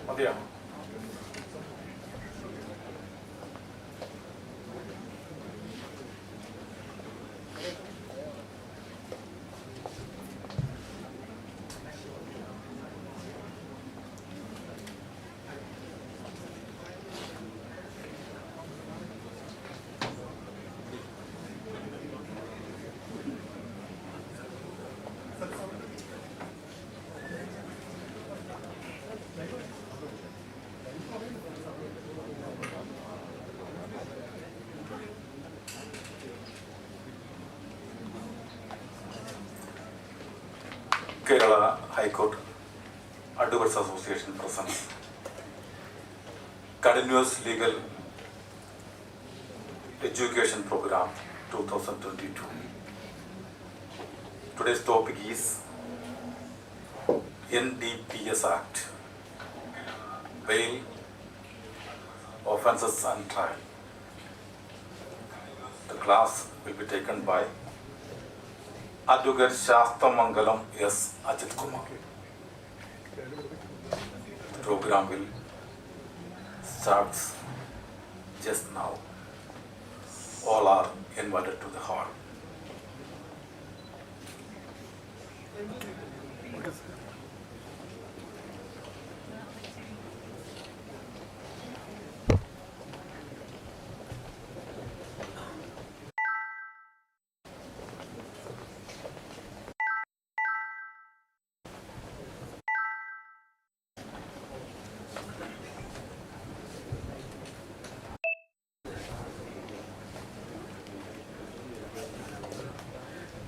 മതിയാണോ? Kerala High Court Advocates Association presents Continuous Legal Education Program 2022. Today's topic is NDPS Act, Bail, Offences and Trial. The class will be taken by Advocate Sasthamangalam Ajith Kumar. The program will start just now. All are invited to the hall.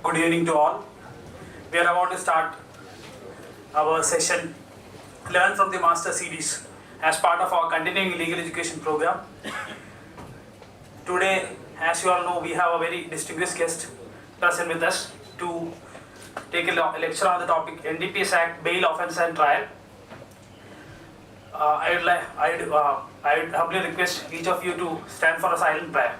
Good evening to all. We are about to start our session Learn from the Master series as part of our continuing legal education program. Today, as you all know, we have a very distinguished guest present with us to take a lecture on the topic NDPS Act, Bail, Offence and Trial. I would humbly request each of you to stand for a silent prayer.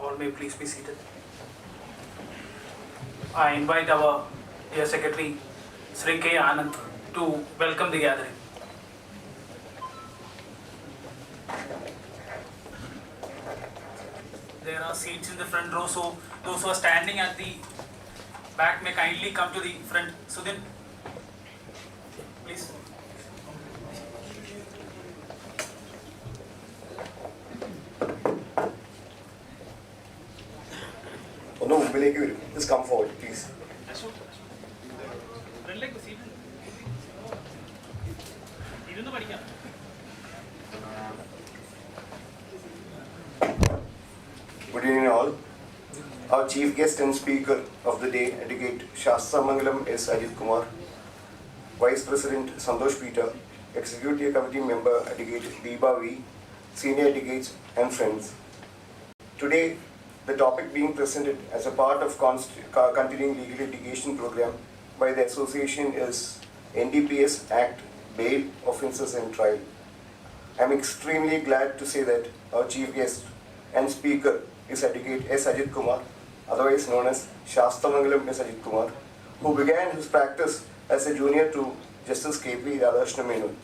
All may please be seated. I invite our dear Secretary, Sri K. Anand, to welcome the gathering. There are seats in the front row, so those who are standing at the back may kindly come to the front. Sudhin, please. No, just come forward, please. Good evening all. Our chief guest and speaker of the day, Advocate Sasthamangalam Ajith Kumar, Vice President Santosh Peter, Executive Committee Member Advocate Deepa V, Senior Advocates and friends. Today, the topic being presented as a part of continuing legal education program by the association is NDPS Act, Bail, Offences and Trial. I am extremely glad to say that our chief guest and speaker is Advocate Ajith Kumar, otherwise known as Sasthamangalam Ajith Kumar, who began his practice as a junior to Justice K.P. Menon.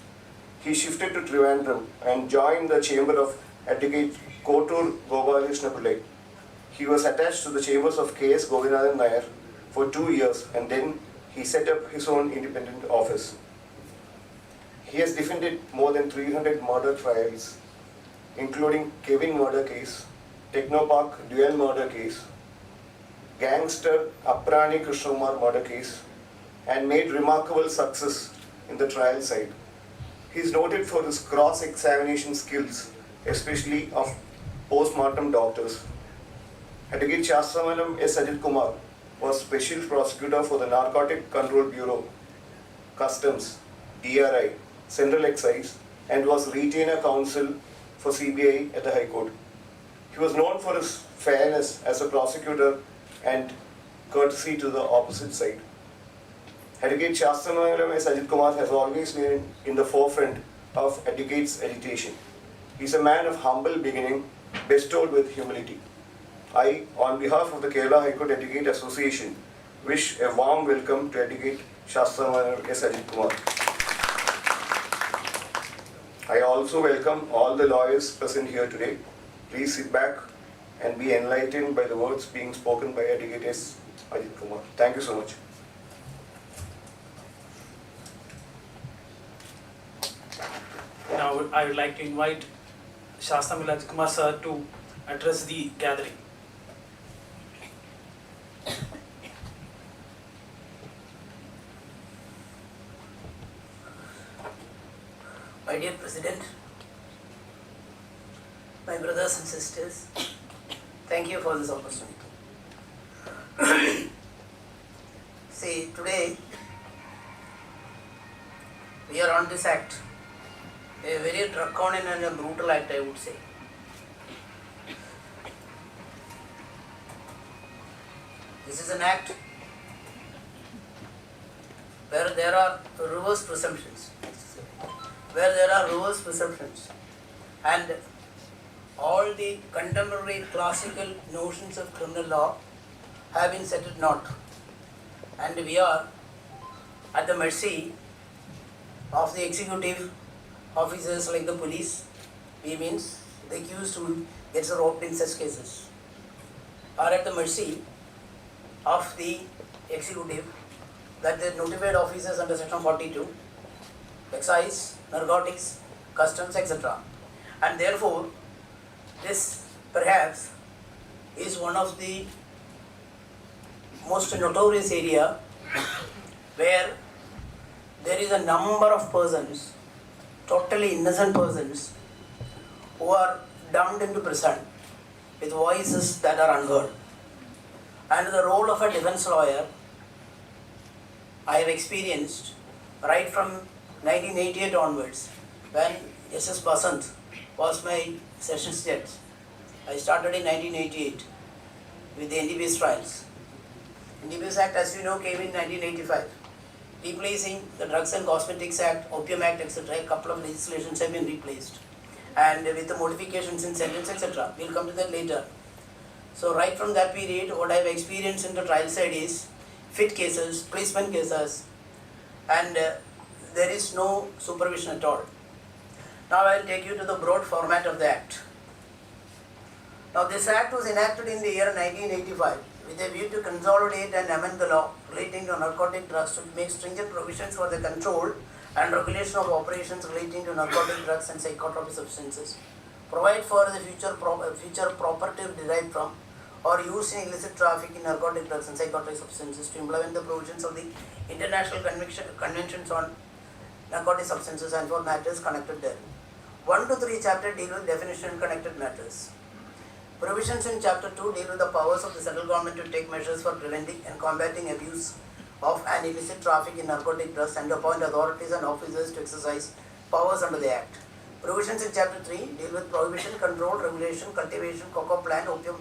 He shifted to Trivandrum and joined the chamber of Advocate Kotur Gopalakrishna Pillai. He was attached to the chambers of K.S. Govinathan Nair for 2 years and then he set up his own independent office. He has defended more than 300 murder trials, including Kevin murder case, Technopark dual murder case, gangster Aprani Krishnakumar murder case, and made remarkable success in the trial side. He is noted for his cross-examination skills, especially of post-mortem doctors. Advocate Sasthamangalam Ajith Kumar was Special Prosecutor for the Narcotic Control Bureau Customs, DRI, Central Excise, and was retainer counsel for CBI at the High Court. He was known for his fairness as a prosecutor and courtesy to the opposite side. Advocate Sasthamangalam S. Ajith Kumar has always been in the forefront of advocates' agitation. He is a man of humble beginning, bestowed with humility. I, on behalf of the Kerala High Court Advocate Association, wish a warm welcome to Advocate Sasthamangalam S. Ajith Kumar. I also welcome all the lawyers present here today. Please sit back and be enlightened by the words being spoken by Advocate S. Ajith Kumar. Thank you so much. Now I would like to invite Sasthamangalam Ajith Kumar sir to address the gathering. My dear President, my brothers and sisters, thank you for this opportunity. See, today we are on this act, a very draconian and a brutal act, I would say. This is an act where there are reverse presumptions. And all the contemporary classical notions of criminal law have been set at naught, and we are at the mercy of the executive officers like the police. We means the accused who gets roped in such cases are at the mercy of the executive, that the notified officers under section 42, excise, narcotics, customs, etc. And therefore, this perhaps is one of the most notorious area where there is a number of persons, totally innocent persons, who are dumped into prison with voices that are unheard. And the role of a defense lawyer, I have experienced right from 1988 onwards, when Justice Basant was my sessions judge. I started in 1988 with the NDPS trials. NDPS Act, as you know, came in 1985, replacing the Drugs and Cosmetics Act, Opium Act, etc. A couple of legislations have been replaced, and with the modifications in sentence, etc. We'll come to that later. So right from that period, what I have experienced in the trial side is fit cases, placement cases, and there is no supervision at all. Now I will take you to the broad format of the Act. Now this Act was enacted in the year 1985 with a view to consolidate and amend the law relating to narcotic drugs to make stringent provisions for the control and regulation of operations relating to narcotic drugs and psychotropic substances, provide for the future property derived from or used in illicit traffic in narcotic drugs and psychotropic substances, to implement the provisions of the International Conventions on Narcotic Substances and for matters connected there. 1 to 3 chapter deal with definition and connected matters. Provisions in chapter 2 deal with the powers of the central government to take measures for preventing and combating abuse of and illicit traffic in narcotic drugs and to appoint authorities and officers to exercise powers under the Act. Provisions in chapter 3 deal with prohibition, control, regulation, cultivation, cocoa plant, opium,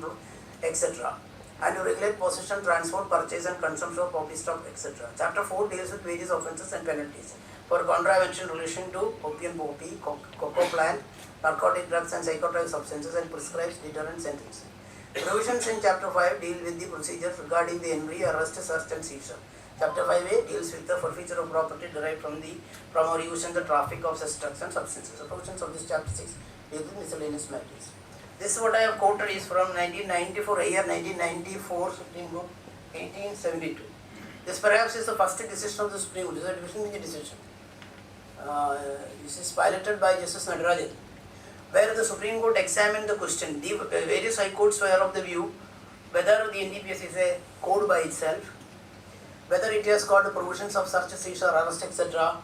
etc. and to regulate possession, transport, purchase and consumption of poppy stock, etc. Chapter 4 deals with various offences and penalties for contravention in relation to opium, poppy, cocoa plant, narcotic drugs and psychotropic substances and prescribes deterrent sentence. Provisions in chapter 5 deal with the procedures regarding the entry, arrest, search and seizure. Chapter 5A deals with the forfeiture of property derived from or use in the traffic of such drugs and substances. The provisions of this chapter 6 deal with miscellaneous matters. This what I have quoted is from 1994, year 1994, Supreme Court, 1872. This perhaps is the first decision of the Supreme Court. This is a division bench decision. This is piloted by Justice Nadarajan, where the Supreme Court examined the question. The various high courts were of the view whether the NDPS is a code by itself, whether it has got the provisions of search, seizure, arrest, etc.,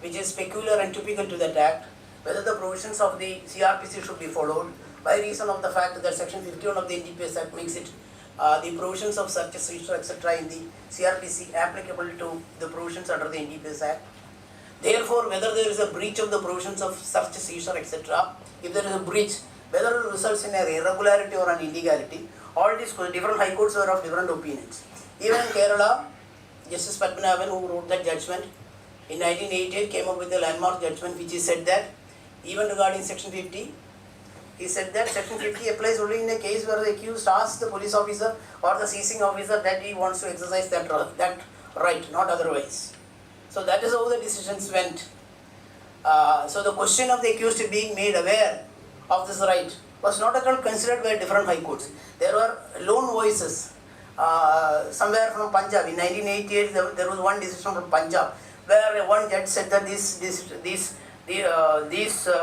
which is peculiar and typical to that act, whether the provisions of the CRPC should be followed, by reason of the fact that section 51 of the NDPS Act makes it the provisions of search, seizure, etc. in the CRPC applicable to the provisions under the NDPS Act. Therefore, whether there is a breach of the provisions of search, seizure, etc., if there is a breach, whether it results in an irregularity or an illegality, all these different high courts were of different opinions. Even in Kerala, Justice Padmanabhan, who wrote that judgment in 1988, came up with a landmark judgment which he said that even regarding Section 50, he said that Section 50 applies only in a case where the accused asks the police officer or the seizing officer that he wants to exercise that right, not otherwise. So that is how the decisions went. So the question of the accused being made aware of this right was not at all considered by different high courts. There were lone voices somewhere from Punjab. In 1988, there was one decision from Punjab where one judge said that these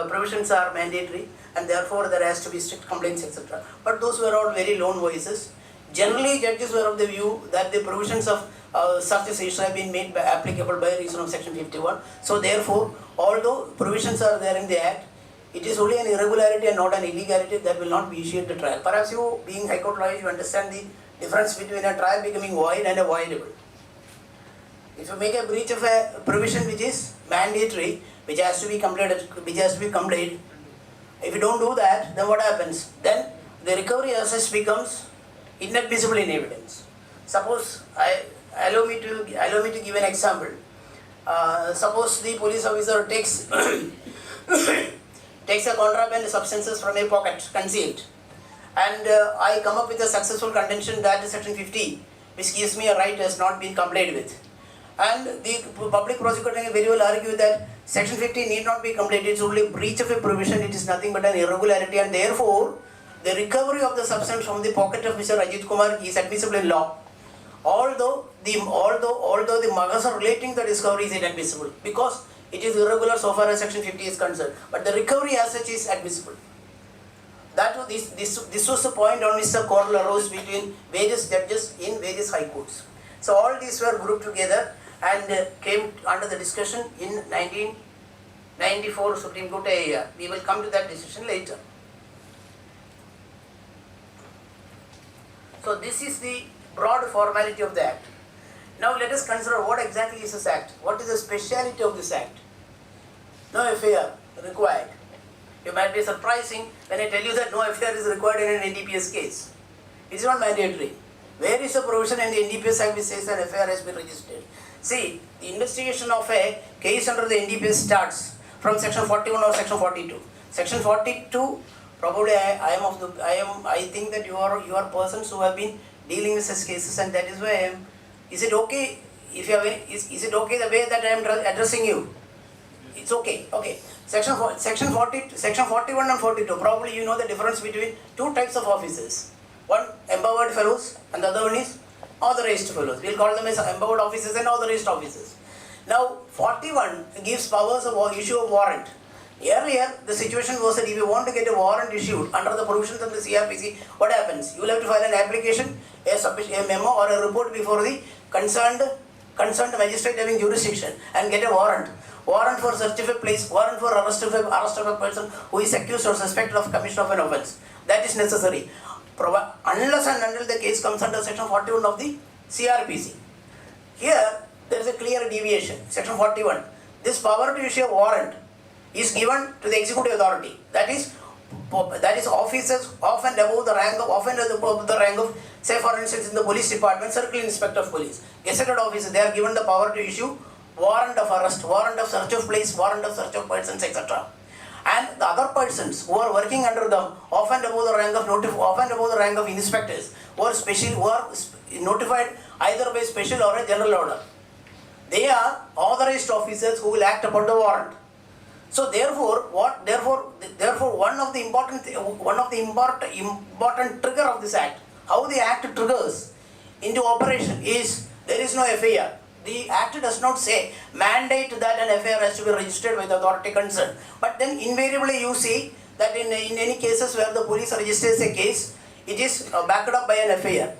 provisions are mandatory and therefore there has to be strict complaints, etc. But those were all very lone voices. Generally, judges were of the view that the provisions of such a seizure have been made applicable by reason of Section 51. So therefore, although provisions are there in the Act, it is only an irregularity and not an illegality that will not be issued to trial. Perhaps you, being High Court lawyers, you understand the difference between a trial becoming void and a voidable. If you make a breach of a provision which is mandatory, which has to be completed, if you don't do that, then what happens? Then the recovery assess becomes inadmissible in evidence. Suppose, allow me to give an example. Suppose the police officer takes a contraband substances from a pocket, concealed, and I come up with a successful contention that Section 50, which gives me a right, has not been complied with. And the public prosecutor can very well argue that Section 50 need not be completed, it's only breach of a provision, it is nothing but an irregularity, and therefore the recovery of the substance from the pocket of Mr. Ajith Kumar is admissible in law. Although the magazine relating the discovery is inadmissible because it is irregular so far as Section 50 is concerned, but the recovery as such is admissible. This was the point on which the quarrel arose between various judges in various high courts. So all these were grouped together and came under the discussion in 1994 Supreme Court AIR. We will come to that decision later. So this is the broad formality of the Act. Now let us consider what exactly is this Act. What is the speciality of this Act? No FIR required. You might be surprising when I tell you that no FIR is required in an NDPS case. It is not mandatory. Where is the provision in the NDPS Act which says that FIR has been registered? See, the investigation of a case under the NDPS starts from Section 41 or Section 42. Section 42, probably I think that you are persons who have been dealing with such cases, and that is why I am. Is it okay if you have is it okay the way that I am addressing you? It's okay. Okay. Section 41 and 42. Probably you know the difference between two types of officers. One, empowered fellows, and the other one is authorized fellows. We'll call them as empowered officers and authorized officers. Now, 41 gives powers of issue of warrant. Earlier, the situation was that if you want to get a warrant issued under the provisions of the CRPC, what happens? You will have to file an application, a memo or a report before the concerned magistrate having jurisdiction and get a warrant. Warrant for search of a place, warrant for arrest of a person who is accused or suspected of commission of an offence. That is necessary. Unless and until the case comes under Section 41 of the CRPC. Here, there is a clear deviation. Section 41. This power to issue a warrant is given to the executive authority. That is officers of and above the rank of, say for instance in the police department, circle inspector of police, gazetted officers, they are given the power to issue warrant of arrest, warrant of search of place, warrant of search of persons, etc. And the other persons who are working under them, of and above the rank of inspectors, who are notified either by special or a general order. They are authorized officers who will act upon the warrant. So therefore, one of the important trigger of this Act, how the Act triggers into operation is there is no FIR. The Act does not say mandate that an FIR has to be registered with the authority concerned. But then invariably you see that in any cases where the police registers a case, it is backed up by an FIR,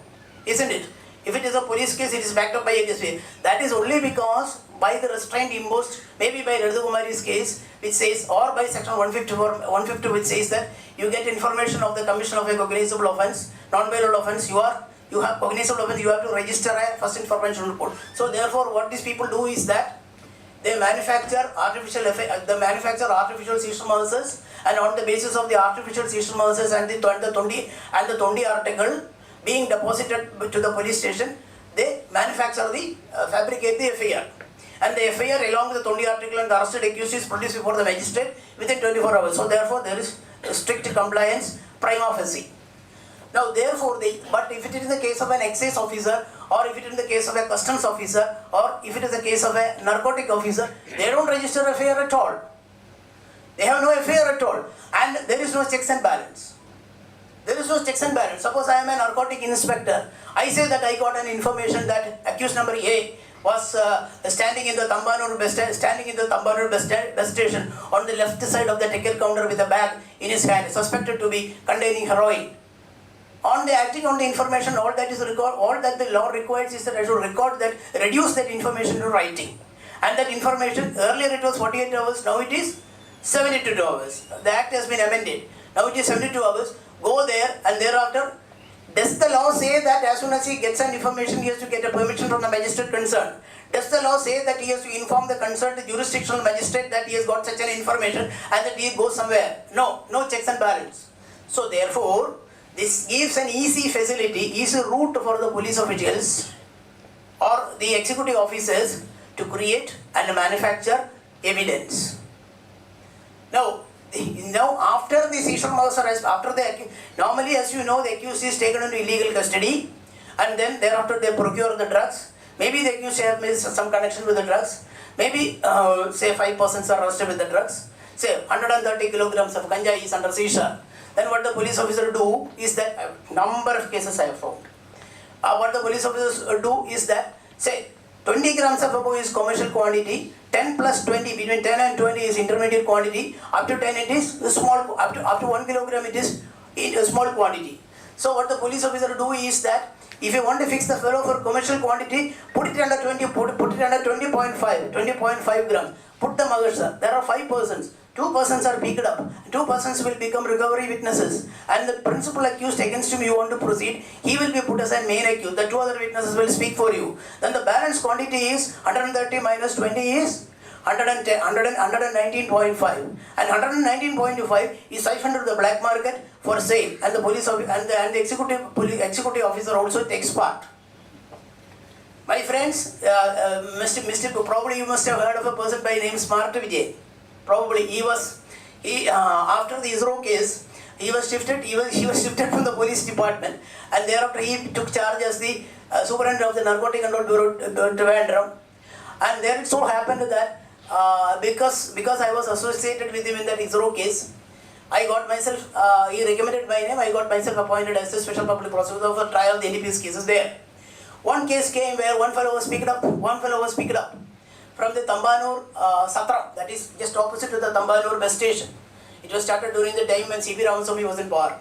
isn't it? If it is a police case, it is backed up by a FIR. That is only because by the restraint imposed, maybe by Radha Kumari's case, which says, or by Section 150, which says that you get information of the commission of a cognizable offence, non-bailable offence, you are you have cognizable offence, you have to register a first information report. So therefore, what these people do is that they manufacture artificial seizure mergers, and on the basis of the artificial seizure mergers and the Tondi article being deposited to the police station, they fabricate the FIR. And the FIR along with the Tondi article and the arrested accused is produced before the magistrate within 24 hours. So therefore, there is strict compliance prima facie. Now therefore, but if it is in the case of an excise officer, or if it is in the case of a customs officer, or if it is the case of a narcotic officer, they don't register a FIR at all. They have no FIR at all. And there is no checks and balance. There is no checks and balance. Suppose I am a narcotic inspector. I say that I got an information that accused number A was standing in the Tambanur bus station on the left side of the ticket counter with a bag in his hand, suspected to be containing heroin. On the acting on the information, all that the law requires is that I should reduce that information to writing. And that information, earlier it was 48 hours, now it is 72 hours. The act has been amended. Now it is 72 hours. Go there, and thereafter, does the law say that as soon as he gets an information, he has to get a permission from the magistrate concerned? Does the law say that he has to inform the concerned jurisdictional magistrate that he has got such an information and that he goes somewhere? No checks and balance. So therefore, this gives an easy facility, easy route for the police officials or the executive officers to create and manufacture evidence. Now after the seizure merger, normally as you know, the accused is taken into illegal custody, and then thereafter they procure the drugs. Maybe the accused has some connection with the drugs. Maybe say 5 persons are arrested with the drugs. Say 130 kilograms of ganja is under seizure. Then what the police officer do is that, number of cases I have found. What the police officers do is that, say 20 grams of above is commercial quantity, 10 plus 20, between 10 and 20 is intermediate quantity, up to 10 it is small, up to 1 kilogram it is in a small quantity. So what the police officer do is that, if you want to fix the fellow for commercial quantity, put it under 20, put it under 20.5 grams. Put the magazine. There are 5 persons. 2 persons are picked up. 2 persons will become recovery witnesses. And the principal accused against whom you want to proceed, he will be put as a main accused. The 2 other witnesses will speak for you. Then the balance quantity is 130 minus 20 is 119.5. And 119.5 is siphoned to the black market for sale. And the police and the executive officer also takes part. My friends, probably you must have heard of a person by name Smart Vijay. Probably he after the ISRO case, he was shifted from the police department, and thereafter he took charge as the superintendent of the Narcotic Control Bureau Trivandrum. And there it so happened that because I was associated with him in that ISRO case, I got myself, he recommended my name, I got myself appointed as the special public prosecutor for trial of the NDPS cases there. One case came where one fellow was picked up from the Tambanur Satram, that is just opposite to the Tambanur bus station. It was started during the time when C.P. Ramaswamy was in power.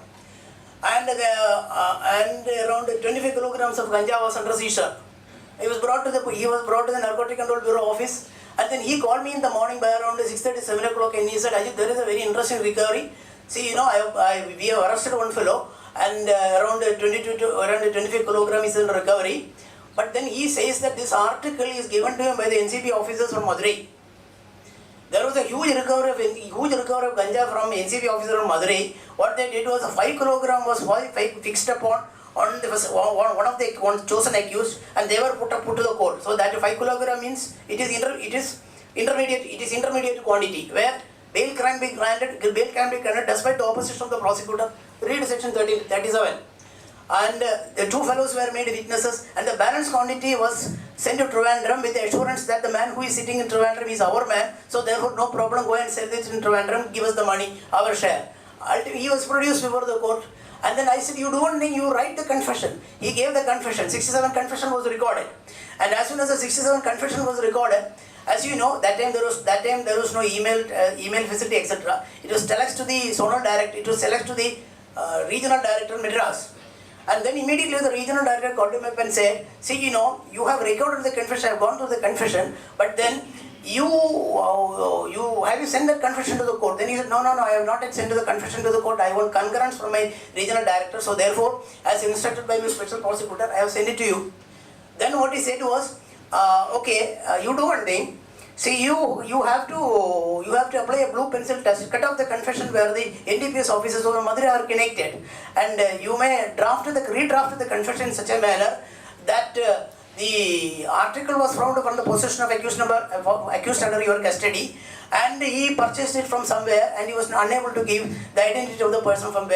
And around 25 kilograms of ganja was under seizure. He was brought to the Narcotic Control Bureau office, and then he called me in the morning by around 6:30, 7 o'clock, and he said, Ajith, there is a very interesting recovery. See, we have arrested one fellow, and around 25 kilograms is in recovery. But then he says that this article is given to him by the NCB officers from Madurai. There was a huge recovery of ganja from NCB officer from Madurai. What they did was 5 kilogram was fixed upon one of the chosen accused, and they were put to the court. So that 5 kilogram means it is intermediate quantity, where bail can be granted despite the opposition of the prosecutor. Read section 37. And the 2 fellows were made witnesses, and the balance quantity was sent to Trivandrum with the assurance that the man who is sitting in Trivandrum is our man, so therefore no problem, go and sell this in Trivandrum, give us the money, our share. He was produced before the court, and then I said, you do one thing, you write the confession. He gave the confession, 67 confession was recorded, and as soon as the 67 confession was recorded, as you know, that time there was no email facility, etc. It was telex to the zonal director, it was telex to the regional director Madras. And then immediately the regional director called him up and said, see, you have recorded the confession, I have gone through the confession, but then you have you sent that confession to the court? Then he said, no, I have not yet sent the confession to the court. I want concurrence from my regional director. So therefore, as instructed by my special prosecutor, I have sent it to you. Then what he said was, you do one thing. See, you have to apply a blue pencil test, cut off the confession where the NDPS officers of the Madurai are connected, and you may redraft the confession in such a manner that the article was found upon the possession of accused under your custody, and he purchased it from somewhere, and he was unable to give the identity of the person from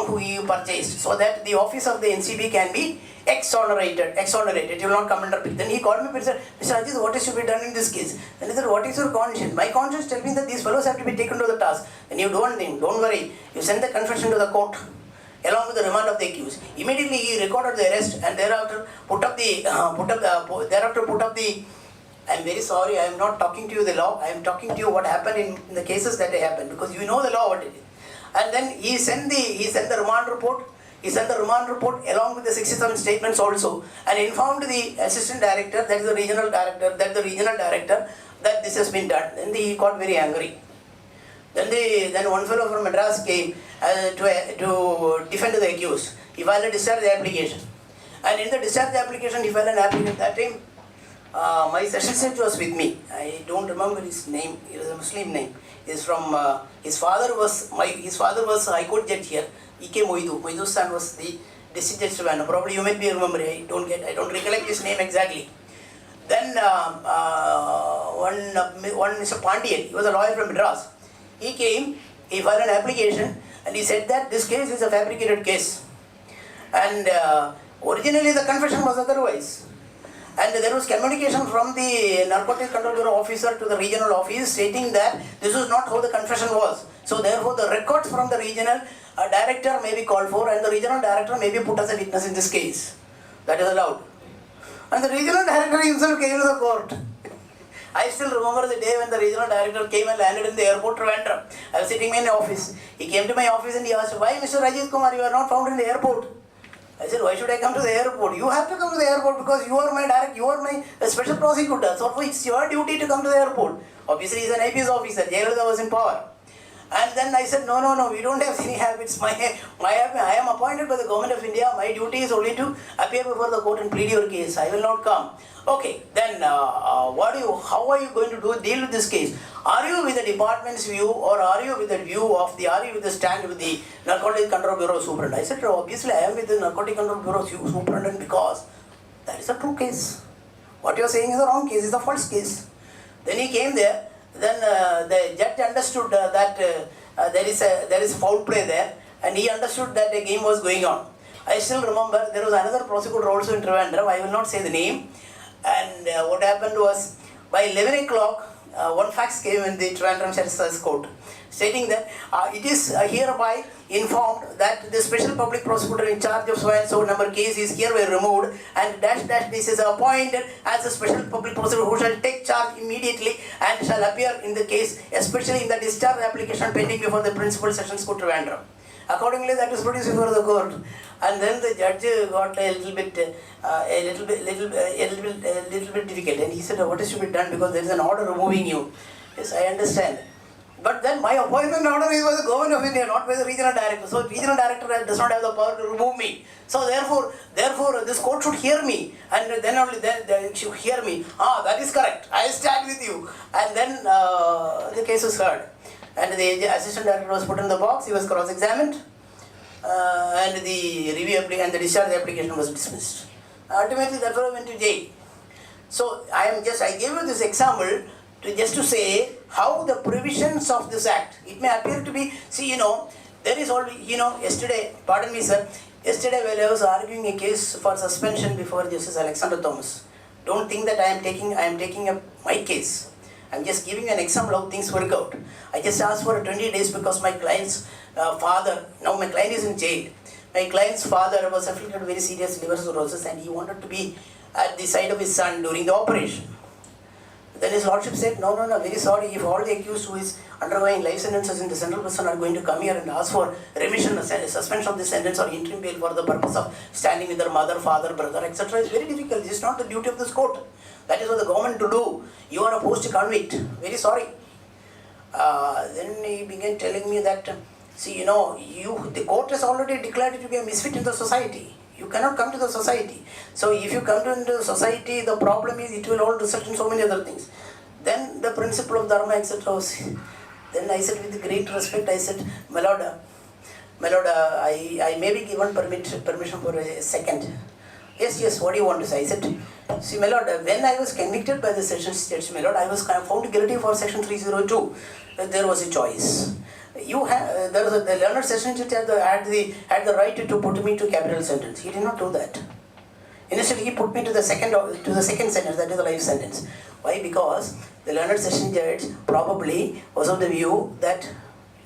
who he purchased, so that the office of the NCB can be exonerated. It will not come under pick. Then he called me and said, Mr. Ajith, what is to be done in this case? Then he said, what is your conscience? My conscience tells me that these fellows have to be taken to the task. Then you do one thing, don't worry. You send the confession to the court along with the remand of the accused. Immediately he recorded the arrest and thereafter put up the. I'm very sorry, I am not talking to you the law. I am talking to you what happened in the cases that happened, because you know the law what it is. And then he sent the remand report. He sent the remand report along with the 67 statements also, and informed the assistant director, that is the regional director, that this has been done. Then he got very angry. Then one fellow from Madras came to defend the accused. He filed a discharge application, and in the discharge application he filed an application. That time my session judge was with me. I don't remember his name. It was a Muslim name. He's from his father was High Court judge here. E.K. Moidu's son was the district judge Trivandrum. Probably you might be remembering. I don't recollect his name exactly. Then one Mr. Pandian, he was a lawyer from Madras. He came, he filed an application, and he said that this case is a fabricated case. And originally the confession was otherwise. And there was communication from the Narcotics Control Bureau officer to the regional office stating that this is not how the confession was. So therefore the records from the regional director may be called for, and the regional director may be put as a witness in this case. That is allowed. And the regional director himself came to the court. I still remember the day when the regional director came and landed in the airport Trivandrum. I was sitting in the office. He came to my office and he asked, why Mr. Ajith Kumar, you are not found in the airport? I said, why should I come to the airport? You have to come to the airport because you are my special prosecutor. So it's your duty to come to the airport. Obviously, he's an IPS officer. Jayalalitha was in power. And then I said, no, we don't have any habits. I am appointed by the government of India. My duty is only to appear before the court and plead your case. I will not come. Okay, then how are you going to deal with this case? Are you with the department's view, or are you with the stand with the Narcotics Control Bureau Superintendent? I said, obviously I am with the Narcotics Control Bureau Superintendent because that is a true case. What you are saying is the wrong case, is the false case. Then he came there. Then the judge understood that there is foul play there, and he understood that a game was going on. I still remember there was another prosecutor also in Trivandrum. I will not say the name. And what happened was, by 11 o'clock, one fax came in the Trivandrum Sheriff's Court stating that it is hereby informed that the special public prosecutor in charge of so and so number case is hereby removed, and this is appointed as a special public prosecutor who shall take charge immediately and shall appear in the case, especially in the discharge application pending before the Principal Sessions Court Trivandrum. Accordingly, that is produced before the court, and then the judge got a little bit difficult, and he said, "What is to be done, because there is an order removing you." Yes, I understand. But then my appointment order is by the government of India, not by the regional director. So regional director does not have the power to remove me. So therefore, this court should hear me, and then only they should hear me. That is correct. I stand with you. And then the case was heard, and the assistant director was put in the box. He was cross-examined, and the review and the discharge application was dismissed. Ultimately, that fellow went to jail. So I gave you this example just to say how the provisions of this act, it may appear to be, there is already, yesterday, pardon me sir, yesterday while I was arguing a case for suspension before Justice Alexander Thomas, don't think that I am taking up my case. I am just giving an example how things work out. I just asked for 20 days because my client's father, now my client is in jail. My client's father was afflicted with very serious liver cirrhosis, and he wanted to be at the side of his son during the operation. The Then his lordship said, no, very sorry, if all the accused who is undergoing life sentences in the central prison are going to come here and ask for remission, suspension of the sentence or interim bail for the purpose of standing with their mother, father, brother, etc. It's very difficult. This is not the duty of this court. That is what the government to do. You are a post-convict. Very sorry. Then he began telling me that, see, the court has already declared you to be a misfit in the society. You cannot come to the society. So if you come into the society, the problem is it will all result in so many other things. Then the principle of Dharma, etc. Then I said with great respect, I said, my lord, I may be given permission for a second. Yes, what do you want to say? I said, see, my lord, when I was convicted by the Sessions Judge, my lord, I was found guilty for section 302. There was a choice. The learned Sessions Judge had the right to put me to capital sentence. He did not do that. Instead, he put me to the second sentence, that is the life sentence. Why? Because the learned Sessions Judge probably was of the view that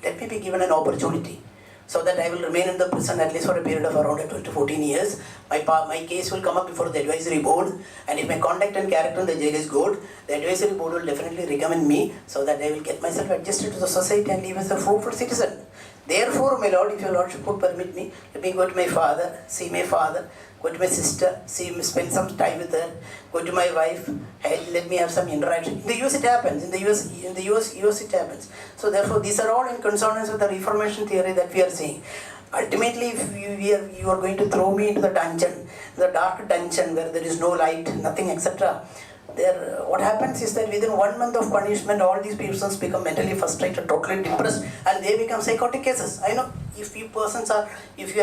let me be given an opportunity, so that I will remain in the prison at least for a period of around 12 to 14 years. My case will come up before the advisory board, and if my conduct and character in the jail is good, the advisory board will definitely recommend me, so that I will get myself adjusted to the society and live as a fruitful citizen. Therefore, my lord, if your lordship would permit me, let me go to my father, see my father, go to my sister, spend some time with her, go to my wife, and let me have some interaction. In the US it happens. In the US it happens. So therefore, these are all in consonance with the Reformation theory that we are saying. Ultimately, if you are going to throw me into the dungeon, the dark dungeon where there is no light, nothing, etc. What happens is that within 1 month of punishment, all these persons become mentally frustrated, totally depressed, and they become psychotic cases. I know if you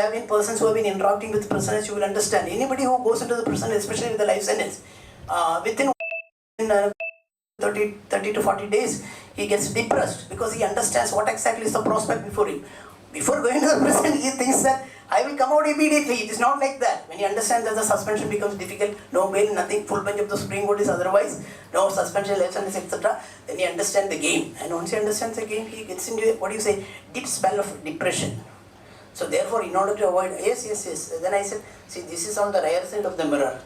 have been persons who have been interacting with prisoners, you will understand. Anybody who goes into the prison, especially with a life sentence, within 30 to 40 days, he gets depressed because he understands what exactly is the prospect before him. Before going to the prison, he thinks that I will come out immediately. It is not like that. When he understands that the suspension becomes difficult, no bail, nothing, full bench of the Supreme Court is otherwise, no suspension, life sentence, etc., then he understands the game. And once he understands the game, he gets into a, deep spell of depression. So therefore, in order to avoid, yes. Then I said, see, this is on the rare side of the mirror.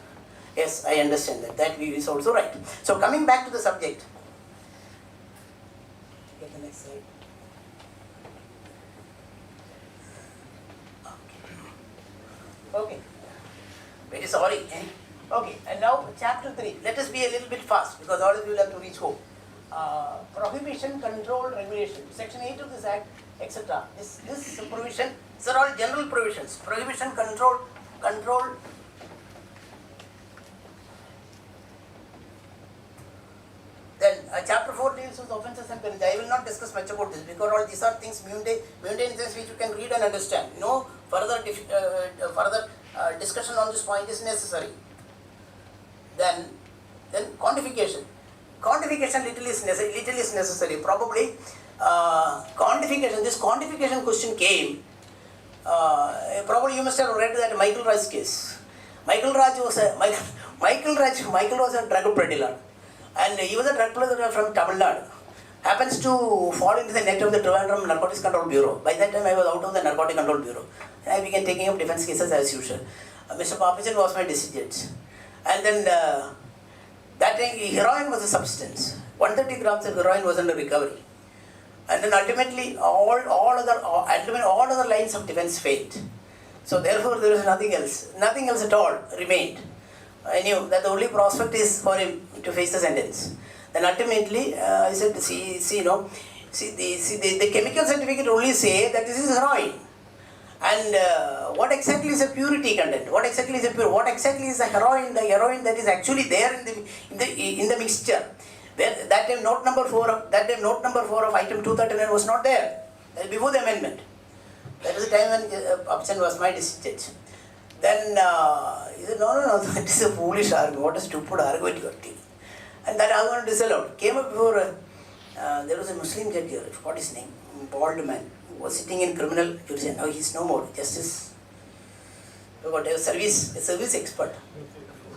Yes, I understand that. That view is also right. So coming back to the subject. Get the next slide. Okay. Very sorry. Okay, and now chapter 3. Let us be a little bit fast because all of you will have to reach home. Prohibition, control, regulation. Section 8 of this Act, etc. This provision, these are all general provisions. Prohibition, control. Then chapter 4 deals with offences and penalties. I will not discuss much about this because all these are things mundane things which you can read and understand. No further discussion on this point is necessary. Then quantification. Quantification little is necessary. Probably quantification. This quantification question came. Probably you must have read that Michael Raj case. Michael was a drug peddler. And he was a drug peddler from Tamil Nadu. Happens to fall into the net of the Trivandrum Narcotics Control Bureau. By that time, I was out of the Narcotic Control Bureau. And I began taking up defense cases as usual. Mr. Papajan was my decision. And then that time, heroin was a substance. 130 grams of heroin was under recovery. And then ultimately, all other lines of defense failed. So therefore, there was nothing else at all remained. I knew that the only prospect is for him to face the sentence. Then ultimately, I said, the chemical certificate only say that this is heroin. And what exactly is the purity content? What exactly is the heroin? The heroin that is actually there in the mixture. That time note number 4 of item 239 was not there. That is before the amendment. That was the time when Upson was my district. Then he said, no, that is a foolish argument. What a stupid argument you are taking. And that argument disallowed. Came up before, there was a Muslim judge here, I forgot his name, bald man, who was sitting in criminal jurisdiction. Now he is no more, justice, a service expert.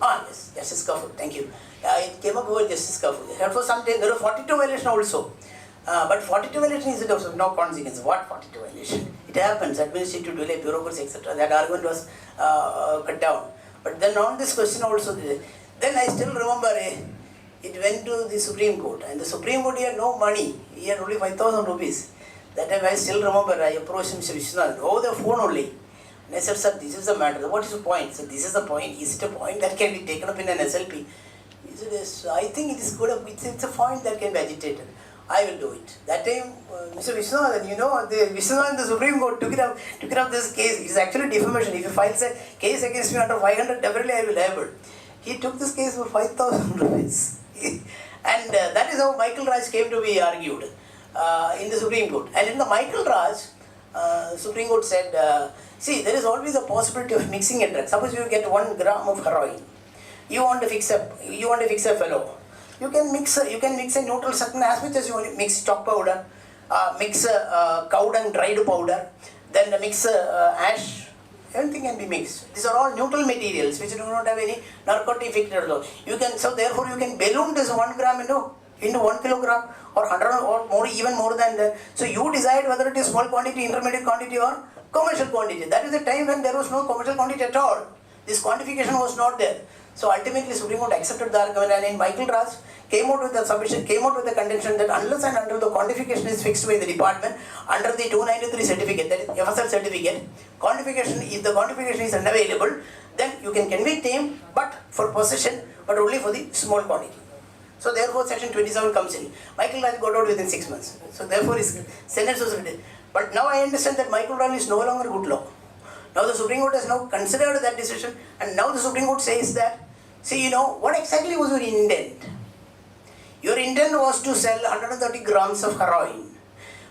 Yes, Justice Kafur, thank you. It came up before Justice Kafur. For some time, there was 42 violation also. But 42 violation is of no consequence. What 42 violation? It happens, administrative delay, bureaucracy, etc. That argument was cut down. But then on this question also, then I still remember it went to the Supreme Court, and the Supreme Court, he had no money, he had only 5,000 rupees. That time I still remember, I approached Mr. Vishwanath over the phone only. And I said, sir, this is the matter. What is the point? So this is the point. Is it a point that can be taken up in an SLP? He said, yes, I think it is good. It's a point that can be agitated. I will do it. That time, Mr. Vishwanath, Vishwanath in the Supreme Court took it up this case. It is actually defamation. If he files a case against me under 500, definitely I will be liable. He took this case for 5,000 rupees. And that is how Michael Raj came to be argued in the Supreme Court. And in the Michael Raj, Supreme Court said, see, there is always a possibility of mixing a drug. Suppose you get 1 gram of heroin. You want to fix a fellow. You can mix a neutral certain as much as you want to mix chalk powder, mix cow dung dried powder, then mix ash. Everything can be mixed. These are all neutral materials which do not have any narcotic effect at all. So therefore you can balloon this 1 gram into 1 kilogram or 100 or more, even more than that. So you decide whether it is small quantity, intermediate quantity or commercial quantity. That is the time when there was no commercial quantity at all. This quantification was not there. So ultimately Supreme Court accepted the argument, and in Michael Raj came out with the submission, came out with the contention that unless and until the quantification is fixed by the department under the 293 certificate, that is FSL certificate, quantification, if the quantification is unavailable, then you can convict him, but for possession, but only for the small quantity. So therefore section 27 comes in. Michael Raj got out within 6 months. So therefore his sentence was written. But now I understand that Michael Raj is no longer good law. Now the Supreme Court has now considered that decision, and now the Supreme Court says that, see, what exactly was your intent? Your intent was to sell 130 grams of heroin.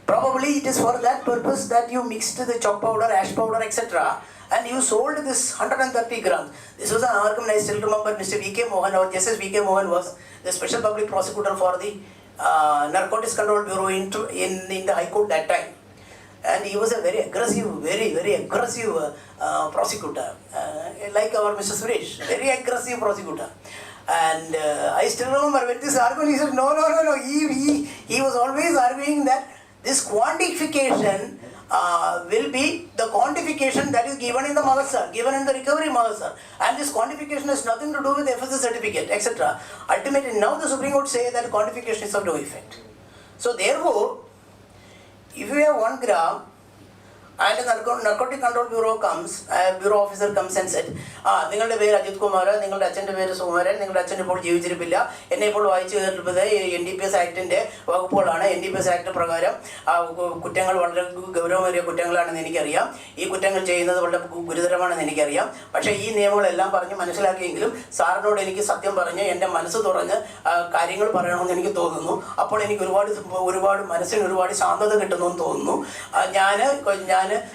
Probably it is for that purpose that you mixed the chalk powder, ash powder, etc. and you sold this 130 grams. This was an argument, I still remember Mr. V.K. Mohan, or Justice V.K. Mohan was the special public prosecutor for the Narcotics Control Bureau in the High Court that time. And he was a very aggressive, very aggressive prosecutor, like our Mr. Suresh, very aggressive prosecutor. And I still remember when this argument, he said, no. He was always arguing that this quantification will be the quantification that is given in the Magasar, given in the recovery Magasar. And this quantification has nothing to do with FSS certificate, etc. Ultimately, now the Supreme Court say that quantification is of no effect. So therefore, if you have 1 gram and the Narcotic Control Bureau comes, bureau officer comes and said, നിങ്ങളുടെ പേര് അജിത് കുമാർ, നിങ്ങളുടെ അച്ഛൻ്റെ പേര് സുകുമാരൻ, നിങ്ങളുടെ അച്ഛൻ ഇപ്പോൾ ജീവിച്ചിരിപ്പില്ല, എന്നെ ഇപ്പോൾ വായിച്ചു കേട്ടിട്ടുള്ളത് NDPS ആക്ടിൻ്റെ വകുപ്പുകളാണ്. NDPS ആക്ട് പ്രകാരം കുറ്റങ്ങൾ വളരെ ഗൗരവമേറിയ കുറ്റങ്ങളാണെന്ന് എനിക്കറിയാം, ഈ കുറ്റങ്ങൾ ചെയ്യുന്നത് വളരെ ഗുരുതരമാണെന്ന് എനിക്കറിയാം. പക്ഷേ ഈ നിയമങ്ങളെല്ലാം പറഞ്ഞ് മനസ്സിലാക്കിയെങ്കിലും സാറിനോട് എനിക്ക് സത്യം പറഞ്ഞ് എൻ്റെ മനസ്സ് തുറന്ന് കാര്യങ്ങൾ പറയണമെന്ന് എനിക്ക് തോന്നുന്നു. അപ്പോൾ എനിക്ക് ഒരുപാട് മനസ്സിന് ഒരുപാട് ശാന്തത കിട്ടുന്നു തോന്നുന്നു. ഞാൻ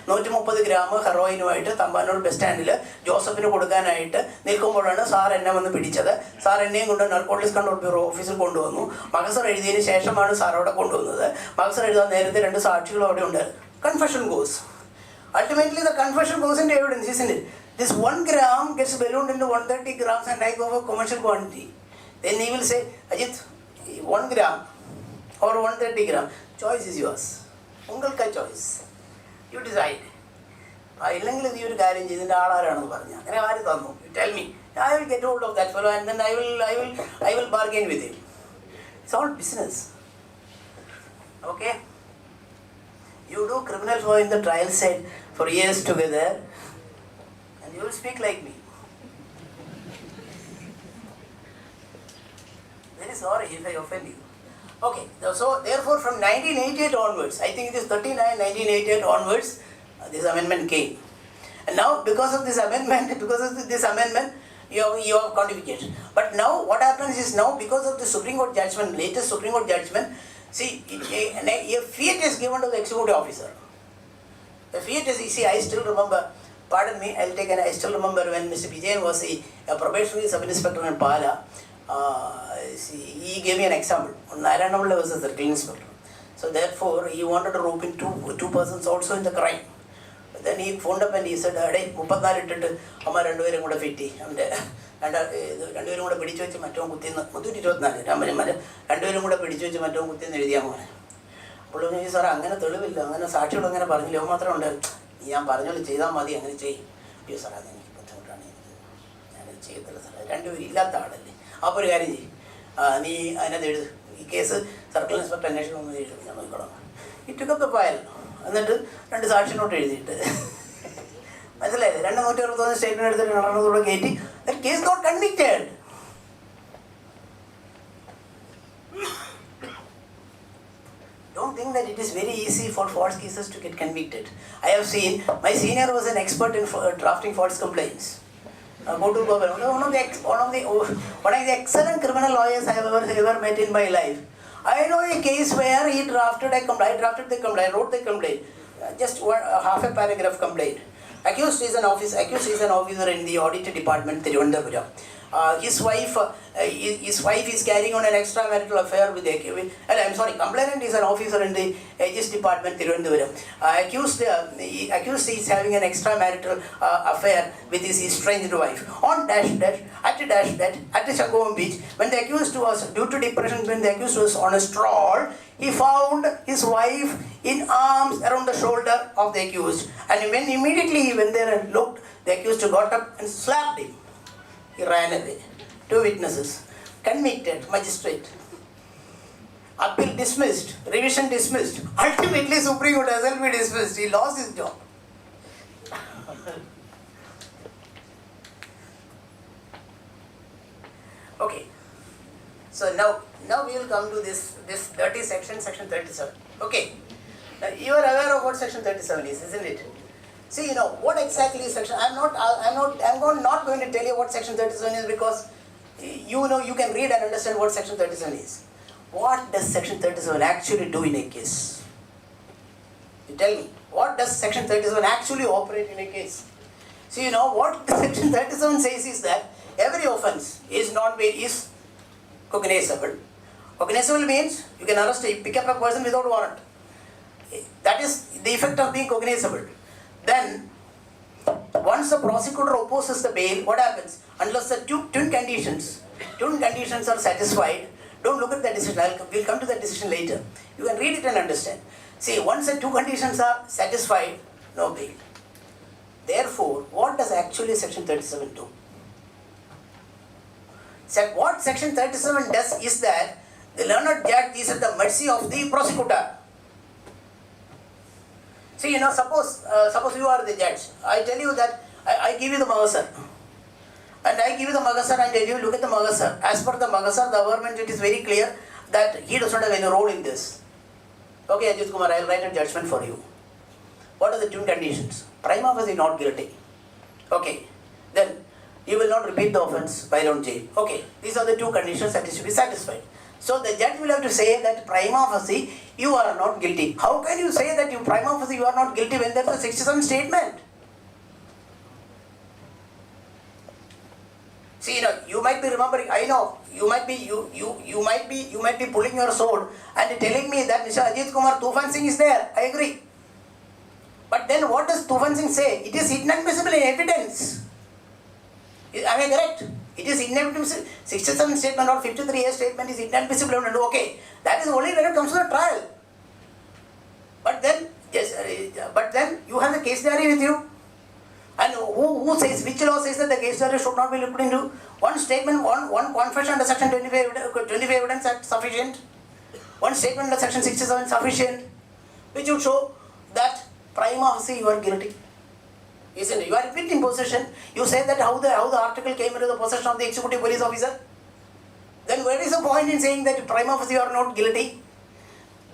130 ഗ്രാം ഹെറോയിനുമായിട്ട് തമ്പാനൂർ ബസ് സ്റ്റാൻഡിൽ ജോസഫിന് കൊടുക്കാനായിട്ട് നിൽക്കുമ്പോഴാണ് സാർ എന്നെ വന്ന് പിടിച്ചത്. സാർ എന്നെയും കൊണ്ട് നാർക്കോട്ടിക്സ് കൺട്രോൾ ബ്യൂറോ ഓഫീസിൽ കൊണ്ടുവന്നു. മകസർ എഴുതിയതിന് ശേഷമാണ് സാർ അവിടെ കൊണ്ടുവന്നത്. മകസർ എഴുതാൻ നേരത്തെ 2 സാക്ഷികളും അവിടെ ഉണ്ട്. Confession goes. Ultimately the confession goes into evidence, isn't it? This 1 gram gets ballooned into 130 grams and I go for commercial quantity. Then he will say, Ajith, 1 gram or 130 gram, choice is yours. Ungalka choice. You decide. ഇല്ലെങ്കിൽ നീ ഒരു കാര്യം ചെയ്ത് ഇതിൻ്റെ ആളാരാണെന്ന് പറഞ്ഞു അങ്ങനെ ആര് തന്നു, you tell me. I will get hold of that fellow and then I will bargain with him. It's all business. Okay? You do criminal law in the trial side for years together and you will speak like me. Very sorry if I offend you. Okay, so therefore from 1988 onwards, I think it is 1988 onwards, this amendment came. And now because of this amendment, you have quantification. But now what happens is now because of the Supreme Court judgment, latest Supreme Court judgment, see, a fiat is given to the executive officer. The fiat is, see, I still remember, pardon me, I still remember when Mr. Vijayan was a probationary sub-inspector in Pala. He gave me an example. Narayanamalla was a circle inspector. So therefore, he wanted to rope in two persons also in the crime. But then he phoned up and he said, "Hey, 34 ഇട്ടിട്ട് അമ്മ രണ്ടുപേരും കൂടെ ഫിറ്റി രണ്ടുപേരും കൂടെ പിടിച്ചു വെച്ച് മറ്റോ കുത്തിന്ന് 324 രണ്ടുപേരും കൂടെ പിടിച്ചു വെച്ച് മറ്റോ കുത്തിന്ന് എഴുതിയാൽ മോനെ." അപ്പോൾ പറഞ്ഞു, സാർ അങ്ങനെ തെളിവില്ല, അങ്ങനെ സാക്ഷിയോട് അങ്ങനെ പറഞ്ഞില്ല, അവ മാത്രം ഉണ്ട്, ഞാൻ പറഞ്ഞോളൂ ചെയ്താൽ മതി, അങ്ങനെ ചെയ്യും. അയ്യോ സാർ അതെനിക്ക് ബുദ്ധിമുട്ടാണ്, ഞാൻ ചെയ്യത്തില്ല സാറേ, രണ്ടുപേരും ഇല്ലാത്ത ആളല്ലേ. അപ്പോൾ ഒരു കാര്യം ചെയ്യും, നീ അതിനകത്ത് എഴുത്, ഈ കേസ് സർക്കിൾ ഇൻസ്പെക്ടർ അന്വേഷണം ഒന്ന് എഴുതും, ഞാൻ നോക്കിക്കോളാം. ഈ ടുക്കപ്പ് ഫയൽ എന്നിട്ട് 2 സാക്ഷി നോട്ട് എഴുതിയിട്ട് മനസ്സിലായില്ലേ, 261 സ്റ്റേറ്റ്മെന്റ് എടുത്തിട്ട് 600 കയറ്റി, case got convicted. Don't think that it is very easy for false cases to get convicted. I have seen, my senior was an expert in drafting false complaints. One of the excellent criminal lawyers I have ever met in my life. I know a case where he drafted a complaint, I drafted the complaint, I wrote the complaint, just half a paragraph complaint. Accused is an officer in the audit department, Tiruvandapura. His wife is carrying on an extramarital affair with the complainant is an officer in the Ajith department, Tiruvandapura. Accused is having an extramarital affair with his estranged wife. On at Sasthamangalam beach, when the accused was, due to depression, when the accused was on a stroll, he found his wife in arms around the shoulder of the accused. And when immediately he went there and looked, the accused got up and slapped him. He ran away. 2 witnesses. Convicted, magistrate. Appeal dismissed. Revision dismissed. Ultimately, Supreme Court has been dismissed. He lost his job. Okay. So now we will come to this dirty section 37. Okay. Now you are aware of what section 37 is, isn't it? See, what exactly is section? I'm not going to tell you what section 37 is, because you can read and understand what section 37 is. What does section 37 actually do in a case? You tell me, what does section 37 actually operate in a case? See, what section 37 says is that every offence is cognizable. Cognizable means you can pick up a person without warrant. That is the effect of being cognizable. Then, once the prosecutor opposes the bail, what happens? Unless the twin conditions are satisfied, don't look at the decision. We'll come to the decision later. You can read it and understand. See, once the 2 conditions are satisfied, no bail. Therefore, what does actually section 37 do? What section 37 does is that the learned judge is at the mercy of the prosecutor. See, suppose you are the judge. I tell you that I give you the magasar. And I give you the magasar and tell you, look at the magasar. As per the magasar, the government, it is very clear that he does not have any role in this. Okay, Ajith Kumar, I will write a judgment for you. What are the 2 conditions? Prima facie not guilty. Okay. Then you will not repeat the offence while on jail. Okay. These are the 2 conditions that is to be satisfied. So the judge will have to say that prima facie you are not guilty. How can you say that prima facie you are not guilty when there is a 67 statement? See, you might be remembering. I know you might be pulling your sword and telling me that Mr. Ajith Kumar Tufan Singh is there. I agree. But then what does Tufan Singh say? It is inadmissible in evidence. Am I correct? It is inadmissible. 67 statement or 53A statement is inadmissible. Okay, that is only when it comes to the trial. But then you have the case diary with you. And who says, which law says that the case diary should not be looked into? One statement, one confession under section 25 evidence act sufficient. One statement under section 67 sufficient, which would show that prima facie you are guilty. Isn't it? You are in possession. You say that how the article came into the possession of the executive police officer. Then where is the point in saying that prima facie you are not guilty?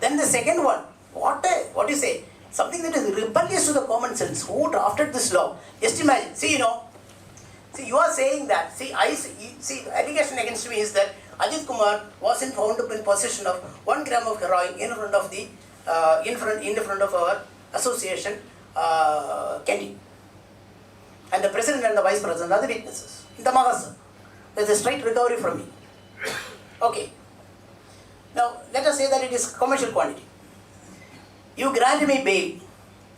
Then the second one, what do you say? Something that is rebellious to the common sense. Who drafted this law? Just imagine. See, you are saying that. See, the allegation against me is that Ajith Kumar wasn't found in possession of 1 gram of heroin in front of our association canteen. And the president and the vice president are the witnesses in the Magasa. There is a straight recovery from me. Okay. Now, let us say that it is commercial quantity. You grant me bail,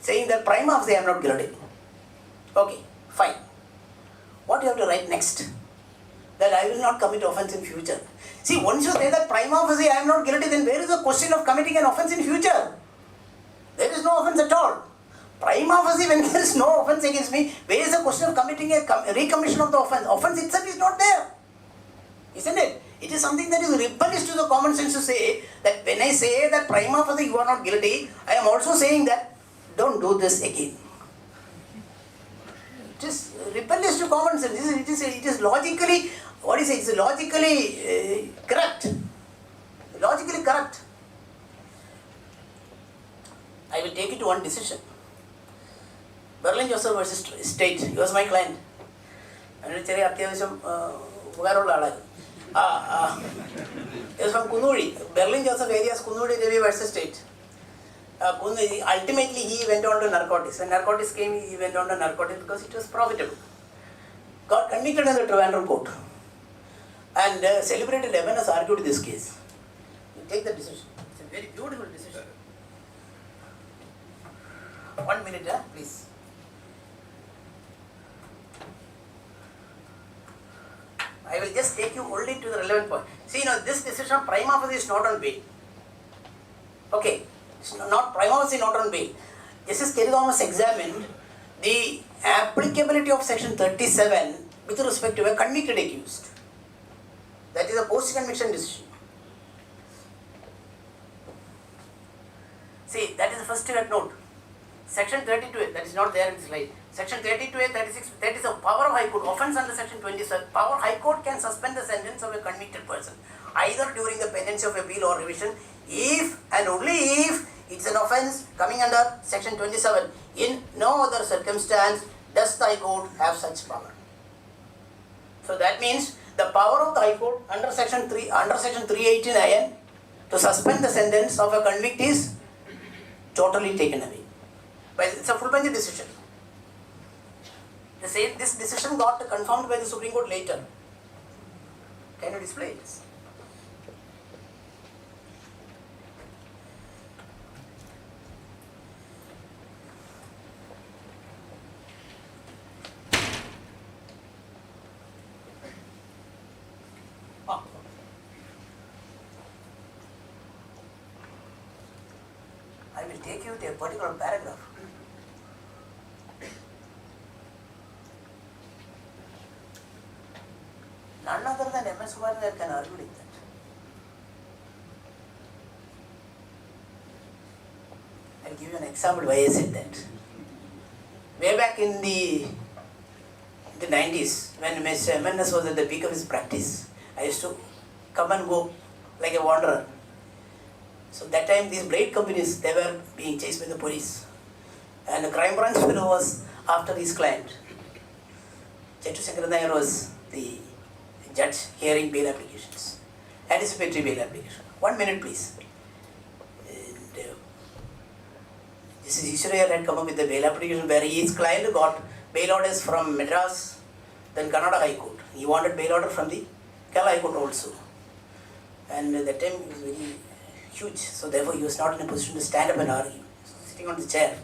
saying that prima facie I am not guilty. Okay, fine. What do you have to write next? That I will not commit offence in future. See, once you say that prima facie I am not guilty, then where is the question of committing an offence in future? There is no offence at all. Prima facie, when there is no offence against me, where is the question of committing a recommission of the offence? Offence itself is not there. Isn't it? It is something that is rebellious to the common sense to say that when I say that prima facie you are not guilty, I am also saying that don't do this again. It is rebellious to common sense. It is logically, what is it? It is logically correct. Logically correct. I will take it to one decision. Berlin Joseph versus State. He was my client. And it's very അത്യാവശ്യം ഉപകാരമുള്ള ആളായിരുന്നു. It was from Kunuri. Berlin Joseph alias Kunuri Devi versus State. Ultimately, he went on to narcotics. When narcotics came, he went on to narcotics because it was profitable. Got convicted in the Trivandrum court. And celebrated heaven has argued this case. You take the decision. It's a very beautiful decision. 1 minute, please. I will just take you only to the relevant point. See, now this decision prima facie is not on bail. Okay, it's not prima facie not on bail. Justice Kerry Thomas examined the applicability of section 37 with respect to a convicted accused. That is a post-conviction decision. See, that is the first note. Section 32A, that is not there in the slide. Section 32A, 36, that is a power of High Court. Offence under Section 27. Power High Court can suspend the sentence of a convicted person either during the pendency of appeal or revision if and only if it's an offence coming under Section 27. In no other circumstance does the High Court have such power. So that means the power of the High Court under Section 389 to suspend the sentence of a convict is totally taken away. But it's a full bench decision. This decision got confirmed by the Supreme Court later. Can you display this? I will take you to a particular paragraph. None other than M.S. Kumar can argue like that. I'll give you an example why I said that. Way back in the 90s, when Mr. M.N.S. was at the peak of his practice, I used to come and go like a wanderer. So that time these blade companies, they were being chased by the police. And the crime branch fellow was after his client. Sasthamangalam was the judge hearing bail applications. Anticipatory bail application. 1 minute please. And, this is Israel had come up with the bail application where his client got bail orders from Madras, then Kannada High Court. He wanted bail order from the Kerala High Court also. And that time it was very huge, so therefore he was not in a position to stand up and argue. So sitting on the chair.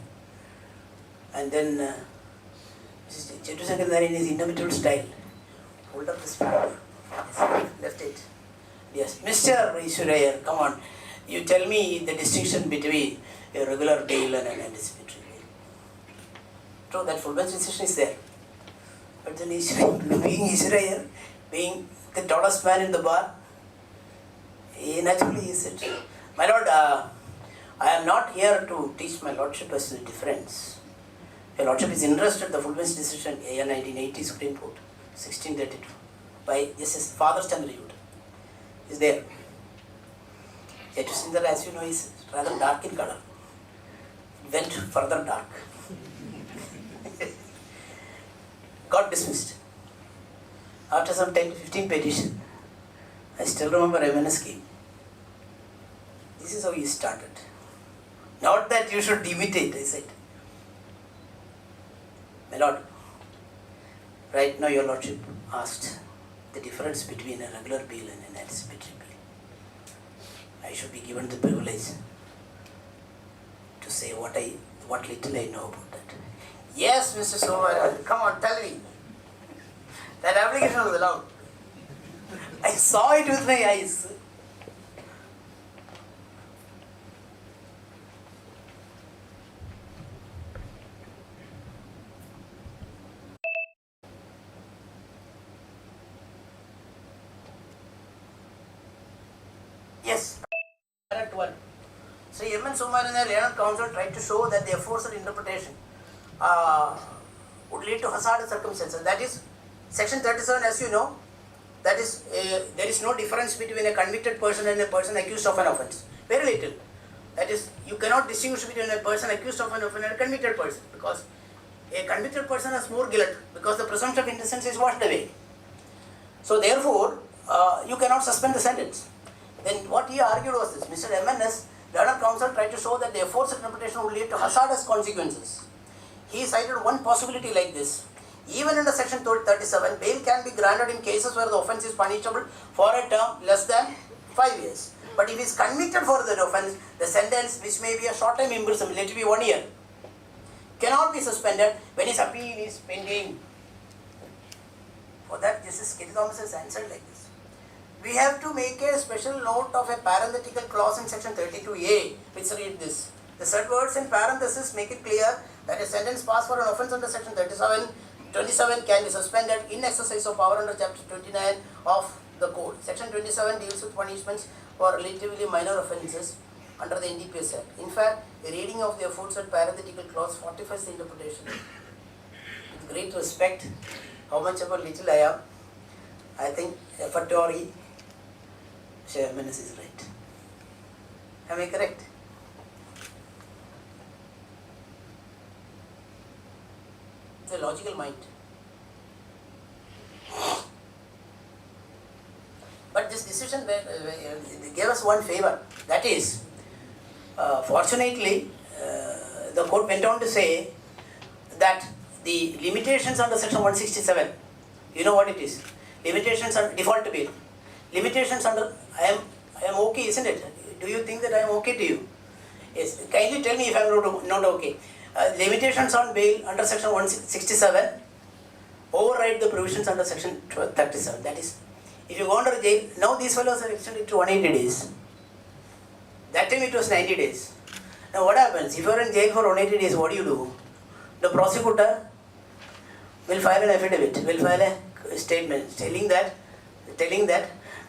And then Sasthamangalam in his indomitable style pulled up the speaker, left it. Yes, Mr. Ishwaraya, come on. You tell me the distinction between a regular bail and an anticipatory bail. So that full bench decision is there. But then being Ishwaraya, being the tallest man in the bar, he naturally is it. My lord, I am not here to teach my lordship as a difference. Your lordship is interested in the full bench decision, A 1980 Supreme Court, 1632, by Justice Father Chandrayud. Is there. Sasthamangalam, as you know, is rather dark in color. It went further dark. Got dismissed. After some 10 to 15 petitions, I still remember M.N.S. came. This is how he started. Not that you should imitate, I said. My lord, right now your lordship asked the difference between a regular bail and an anticipatory bail. I should be given the privilege to say what little I know about that. Yes, Mr. Sova, come on, tell me. That application was allowed. I saw it with my eyes. Yes. At 12. Sri M. N. Sumar and the Learned Council tried to show that the aforesaid interpretation would lead to hazardous circumstances. That is, Section 37, as you know, that is, there is no difference between a convicted person and a person accused of an offence. Very little. That is, you cannot distinguish between a person accused of an offence and a convicted person, because a convicted person has more guilt, because the presumption of innocence is washed away. So therefore, you cannot suspend the sentence. Then what he argued was this: Mr. MNS, Learned Council tried to show that the aforesaid interpretation would lead to hazardous consequences. He cited one possibility like this: even under Section 37, bail can be granted in cases where the offence is punishable for a term less than 5 years. But if he is convicted for that offence, the sentence, which may be a short time imprisonment, let it be 1 year, cannot be suspended when his appeal is pending. For that, Justice K. Thomas has answered like this: we have to make a special note of a parenthetical clause in Section 32A, which reads this: the said words in parenthesis make it clear that a sentence passed for an offence under Section 27 can be suspended in exercise of power under Chapter 29 of the Code. Section 27 deals with punishments for relatively minor offences under the NDPS Act. In fact, a reading of the aforesaid parenthetical clause fortifies the interpretation. With great respect, how much of a little I am, I think Fatori Chairman is right. Am I correct? The logical mind. But this decision gave us one favor. That is, fortunately, the court went on to say that the limitations under Section 167, you know what it is? Limitations on default bail. Limitations under, I am okay, isn't it? Do you think that I am okay to you? Yes. Kindly tell me if I am not okay. Limitations on bail under Section 167 override the provisions under Section 37. That is, if you go under jail, now these fellows are extended to 180 days. That time it was 90 days. Now what happens? If you are in jail for 180 days, what do? The prosecutor will file an affidavit, will file a statement telling that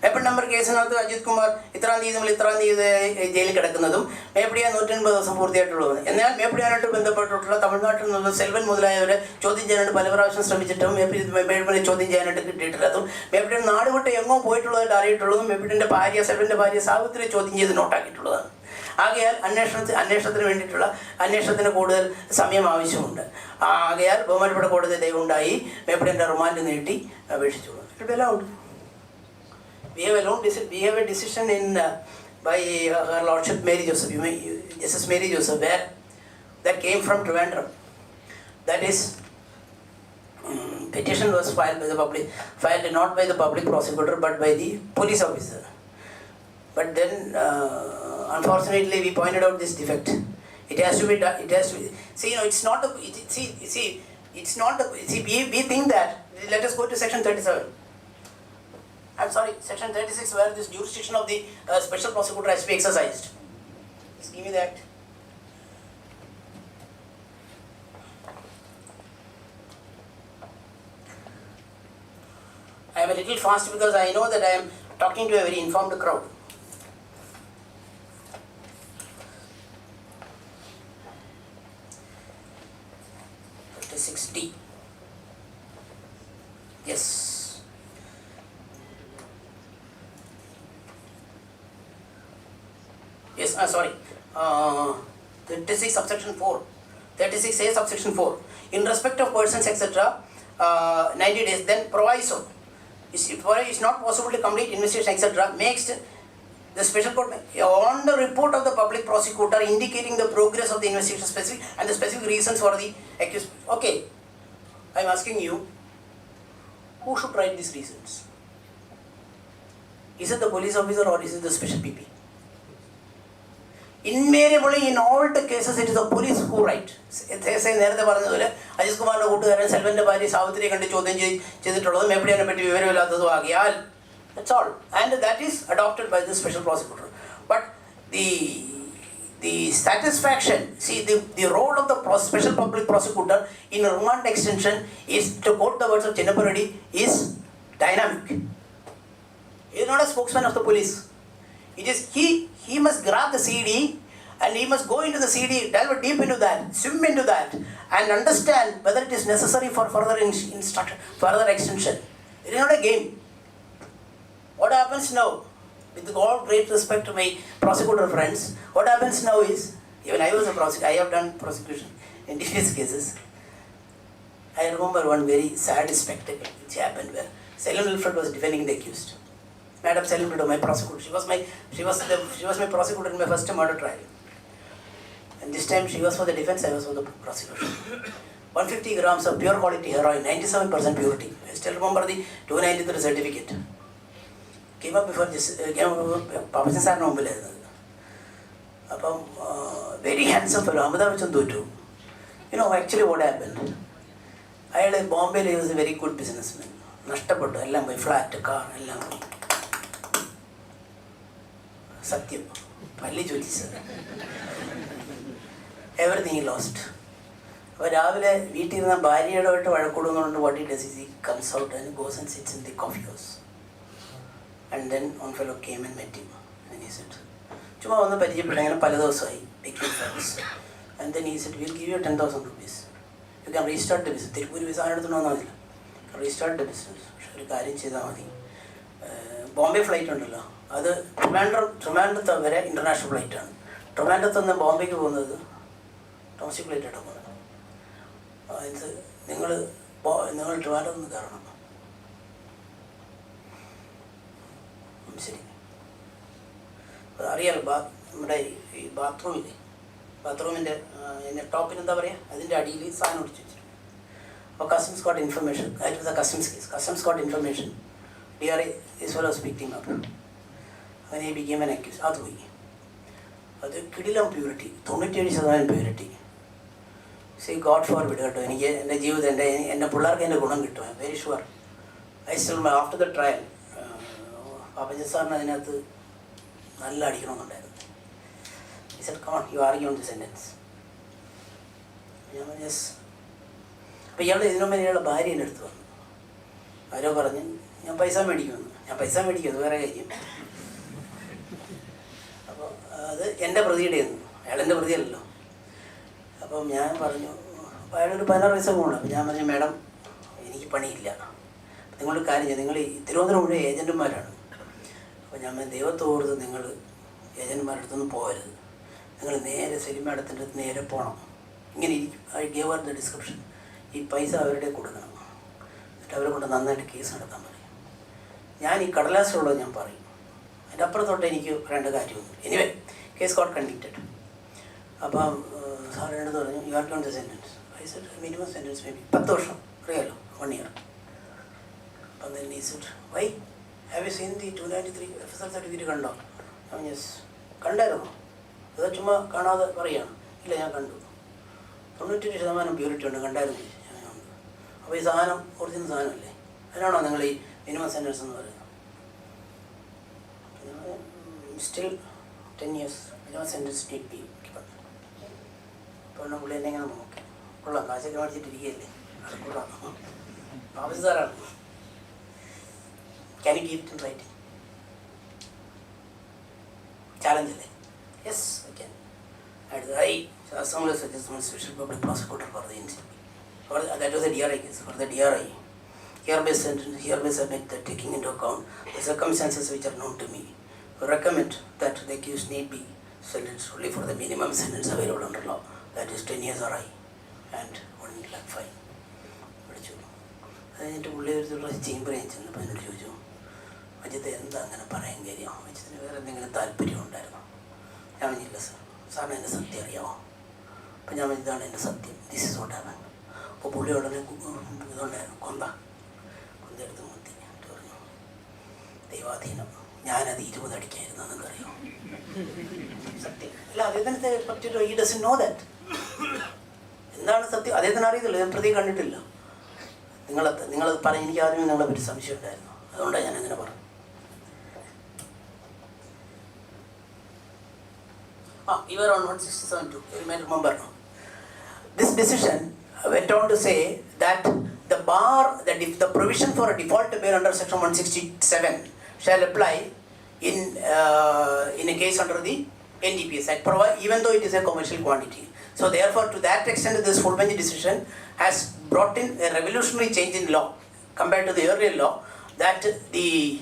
weapon number case Ajith Kumar, Itrandi jail Kadakanadum, Mapria Notan Support and then Mapria to Bendapatula, Tamil Nadu, Selvan Mudra, Chodin Janet Palavarashan Stramichatum, maybe Chodin Janet Ditatum, maybe not what a young poet to the maybe in the Paria, 7 Paria, Savitri Chodin is not taken to them. Again, unnecessary venditula, unnecessary code, Samia Mavishunda. Again, Bowman put a code that they won't die, maybe in the romanity, a bit. It will be allowed. We have a decision in by Her Lordship Mary Joseph, Justice Mary Joseph, where that came from Trivandrum. That is, petition was filed not by the public prosecutor but by the police officer. But then, unfortunately, we pointed out this defect. It has to be done. It has to be. See, it's not the. It's not the. See, we think that. Let us go to Section 37. I'm sorry, Section 36, where this jurisdiction of the special prosecutor has to be exercised. Just give me that. I am a little fast because I know that I am talking to a very informed crowd. D. Yes. Yes, sorry. 36 subsection 4. 36A subsection 4. In respect of persons, etc., 90 days, then proviso. It's not possible to complete investigation, etc., makes the special court on the report of the public prosecutor indicating the progress of the investigation specific and the specific reasons for the accused. Okay, I am asking you, who should write these reasons? Is it the police officer or is it the special PP? Invariably, in all the cases, it is the police who write. They say, Ajith Kumar Selvan Savitri that's all. And that is adopted by the special prosecutor. But the satisfaction, see, the role of the special public prosecutor in a remand extension is, to quote the words of Chinnaparadi, is dynamic. He is not a spokesman of the police. It is he must grab the CD and he must go into the CD, delve deep into that, swim into that, and understand whether it is necessary for further instruction, further extension. It is not a game. What happens now, with all great respect to my prosecutor friends, what happens now is, even I was a prosecutor, I have done prosecution in NDPS cases. I remember one very sad spectacle which happened where Selim Wilfred was defending the accused. Madam Selim Wilfred, my prosecutor, she was my prosecutor in my first murder trial. And this time she was for the defense, I was for the prosecution. 150 grams of pure quality heroin, 97% purity. I still remember the 293 certificate. Came up before this, Papajan sir മുമ്പിലായിരുന്നു. അപ്പം very handsome fellow, Amitabh Bachchan തോറ്റു. You know actually what happened? അയാൾ ബോംബെയിൽ was A very good businessman. നഷ്ടപ്പെട്ടു, എല്ലാം പോയി, flat, car എല്ലാം പോയി. സത്യം, പല്ലി ചോദിച്ചു, എവറിത്തിങ് ലോസ്റ്റ്. അപ്പോൾ രാവിലെ വീട്ടിൽ ഇരുന്ന ഭാര്യയോടായിട്ട് വഴക്കൂടുന്നുണ്ട്. What it does is, he comes out and goes and sits in the coffee house. And then one fellow came and met him and he said, ചുമ്മാ ഒന്ന് പരിചയപ്പെട്ടു, അങ്ങനെ പല ദിവസമായി, became friends. And then he said, will give you 10,000 rupees. You can restart the business. Tiruppur visa എടുത്തുകൊണ്ട് വന്നാൽ മതില്ല, restart the business. പക്ഷെ ഒരു കാര്യം ചെയ്താൽ മതി, ബോംബെ ഫ്ലൈറ്റ് ഉണ്ടല്ലോ, അത് ട്രിവാൻഡ്രത്ത് വരെ ഇൻ്റർനാഷണൽ ഫ്ലൈറ്റാണ്. ട്രിവാൻഡ്രത്ത് നിന്ന് ബോംബെക്ക് പോകുന്നത് ഡൊമസ്റ്റിക് ഫ്ലൈറ്റായിട്ടാണ് പോകുന്നത്. ഇത് നിങ്ങൾ ട്രിവാൻഡ്രത്ത് നിന്ന് കയറണം. ശരി, അറിയാലോ, നമ്മുടെ ഈ ബാത്റൂമില്ലേ, ബാത്റൂമിൻ്റെ ടോപ്പിന് എന്താ പറയുക, അതിൻ്റെ അടിയിൽ സാധനം ഒടിച്ച് വെച്ചിട്ടുണ്ട്. അപ്പോൾ customs got information, that was a customs case. Customs got information, DRA is well as picking up. അങ്ങനെ ഈ ബിക്കേം ആൻ അക്യൂസ്. അത് പോയി, അത് കിടിലം purity, 97% purity. See God forbid കേട്ടോ, എനിക്ക് എൻ്റെ ജീവിതം, എൻ്റെ പിള്ളേർക്ക് എൻ്റെ ഗുണം കിട്ടും, I am very sure. I still after the trial Pappachan സാറിന് അതിനകത്ത് നല്ല അടിക്കണമെന്നുണ്ടായിരുന്നു. He said, come on, you argue on the sentence. Yes. അപ്പോൾ ഇയാളുടെ ഇതിനു മുമ്പേ ഇയാളുടെ ഭാര്യ എൻ്റെ അടുത്ത് വന്നു. ആരോ പറഞ്ഞ് ഞാൻ പൈസ മേടിക്കുമെന്ന്. ഞാൻ പൈസ മേടിക്കും, അത് വേറെ കാര്യം. അപ്പോൾ അത് എൻ്റെ പ്രതിയുടെ ഒന്നും, അയാളെൻ്റെ പ്രതിയല്ലല്ലോ. അപ്പം ഞാൻ പറഞ്ഞു, അപ്പോൾ അയാളൊരു 16 പൈസ പോകണം. അപ്പോൾ ഞാൻ പറഞ്ഞു, മാഡം എനിക്ക് പണിയില്ല, നിങ്ങളൊരു കാര്യം ചെയ്യും, നിങ്ങൾ ഈ തിരുവനന്തപുരം മുഴുവൻ ഏജൻറ്റുമാരാണ്. അപ്പോൾ ഞാൻ ദൈവത്തോർത്ത് നിങ്ങൾ ഏജൻറ്റുമാരുടെ അടുത്തൊന്നും പോകരുത്, നിങ്ങൾ നേരെ സെലിം മാഡത്തിൻ്റെ അടുത്ത് നേരെ പോകണം. ഇങ്ങനെ ഇരിക്കും. I gave her the description. ഈ പൈസ അവരുടെ കൊടുക്കണം, എന്നിട്ട് അവരെ കൊണ്ട് നന്നായിട്ട് കേസ് നടത്താൻ പറയും. ഞാൻ ഈ കടലാസിലുള്ളത് ഞാൻ പറയും, അതിൻ്റെ അപ്പുറത്തോട്ട് എനിക്ക് പറയേണ്ട കാര്യമൊന്നും. Anyway case got convicted. അപ്പം സാർ എന്നോട് പറഞ്ഞു, you are gone the sentence. I said minimum sentence may be 10 വർഷം, അറിയാലോ, 1 year. അപ്പം then he said, why? Have you seen the 293 FSL certificate കണ്ടോ? ഞാൻ യെസ്. കണ്ടായിരുന്നോ? അത് ചുമ്മാ കാണാതെ പറയുകയാണ്. ഇല്ല, ഞാൻ കണ്ടു, 97% പ്യൂരിറ്റി ഉണ്ട്, കണ്ടായിരുന്നു. അപ്പോൾ ഈ സാധനം ഒറിജിനൽ സാധനമല്ലേ, അതിനാണോ നിങ്ങൾ ഈ മിനിമം സെൻറ്റൻസ് എന്ന് പറയുന്നത്? Still 10 years minimum sentence need be given. അപ്പോൾ പുള്ളി എന്നെ ഇങ്ങനെ നോക്കി, കൊള്ളാം, കാശൊക്കെ മേടിച്ചിട്ടിരിക്കുകയല്ലേ, അത് കൊള്ളാം, ആവശ്യക്കാരാണ്, can you give it in writing? Challenge അല്ലേ? Yes, I can. അടുത്തതായി Sasthamangalam suggested special public prosecutor for the NCP. That was a DRI case. For the DRI, hereby submit that taking into account the circumstances which are known to me, recommend that the accused need be sentenced only for the minimum sentence available under law, that is 10 years RI and 1 lakh fine. പഠിച്ചു. അത് കഴിഞ്ഞിട്ട് പുള്ളി ഒരു ചേംബറിൽ ചെന്നപ്പോൾ എന്നോട് ചോദിച്ചു, അജിത്ത് എന്താ അങ്ങനെ പറയാൻ കാര്യം? അജിത്തിന് വേറെ എന്തെങ്കിലും താല്പര്യം ഉണ്ടായിരുന്നു? ഞാൻ പറഞ്ഞില്ല സാർ, സാറിന് എൻ്റെ സത്യം അറിയാമോ? അപ്പം ഞാൻ ഇതാണ് എൻ്റെ സത്യം, ദിസ് ഇസ് വാട്ട് ഹാപ്പൻ. അപ്പോൾ പുള്ളി ഉടനെ ഇതുണ്ടായിരുന്നു, കൊന്തെടുത്ത് മുത്തി പറഞ്ഞു, ദൈവാധീനം, ഞാനത് 20 അടിക്കായിരുന്നു, അതെന്നറിയാം. സത്യം അല്ല, അദ്ദേഹത്തിനെ പറ്റിയിട്ട് ഈ ഡസൻ നോ ദാറ്റ്. എന്താണ് സത്യം അദ്ദേഹത്തിന് അറിയത്തില്ല, ഞാൻ പ്രതി കണ്ടിട്ടില്ല. നിങ്ങളത് പറഞ്ഞ് എനിക്ക് ആദ്യമേ നിങ്ങളെ പറ്റി സംശയം ഉണ്ടായിരുന്നു, അതുകൊണ്ടാണ് ഞാൻ അങ്ങനെ പറഞ്ഞു. You were on 167.2, you may remember now. This decision went on to say that the provision for a default bail under section 167 shall apply in a case under the NDPS Act, even though it is a commercial quantity. So therefore, to that extent, this full bench decision has brought in a revolutionary change in law compared to the earlier law, that the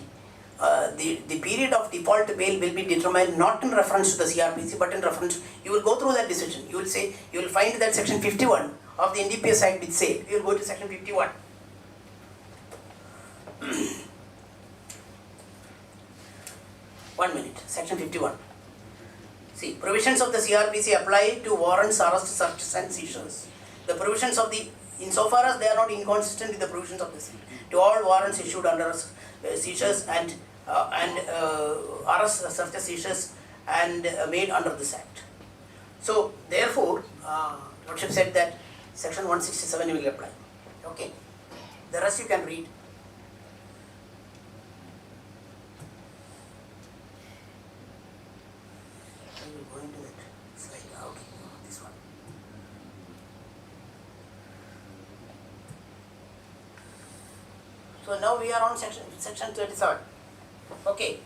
period of default bail will be determined not in reference to the CRPC, but in reference, you will go through that decision. You will say, you will find that section 51 of the NDPS Act which say, you will go to section 51. One minute, section 51. See, provisions of the CRPC apply to warrants, arrests, searches and seizures. The provisions of the, insofar as they are not inconsistent with the provisions of this, to all warrants issued under seizures and arrests, searches, seizures and made under this Act. So, therefore, Lordship said that section 167 will apply. Okay. The rest you can read. I will go into that slide. Okay, this one. So now we are on section 37. Okay.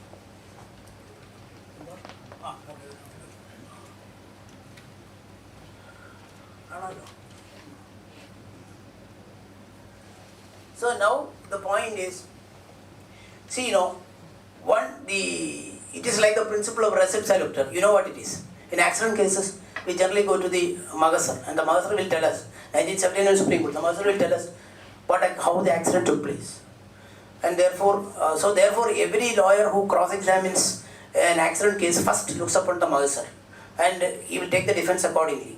So now the point is, see, it is like the principle of res ipsa luctor. You know what it is? In accident cases, we generally go to the Magasar, and the Magasar will tell us, 1979 Supreme Court, the Magasar will tell us how the accident took place. And therefore, every lawyer who cross-examines an accident case first looks upon the Magasar, and he will take the defense accordingly.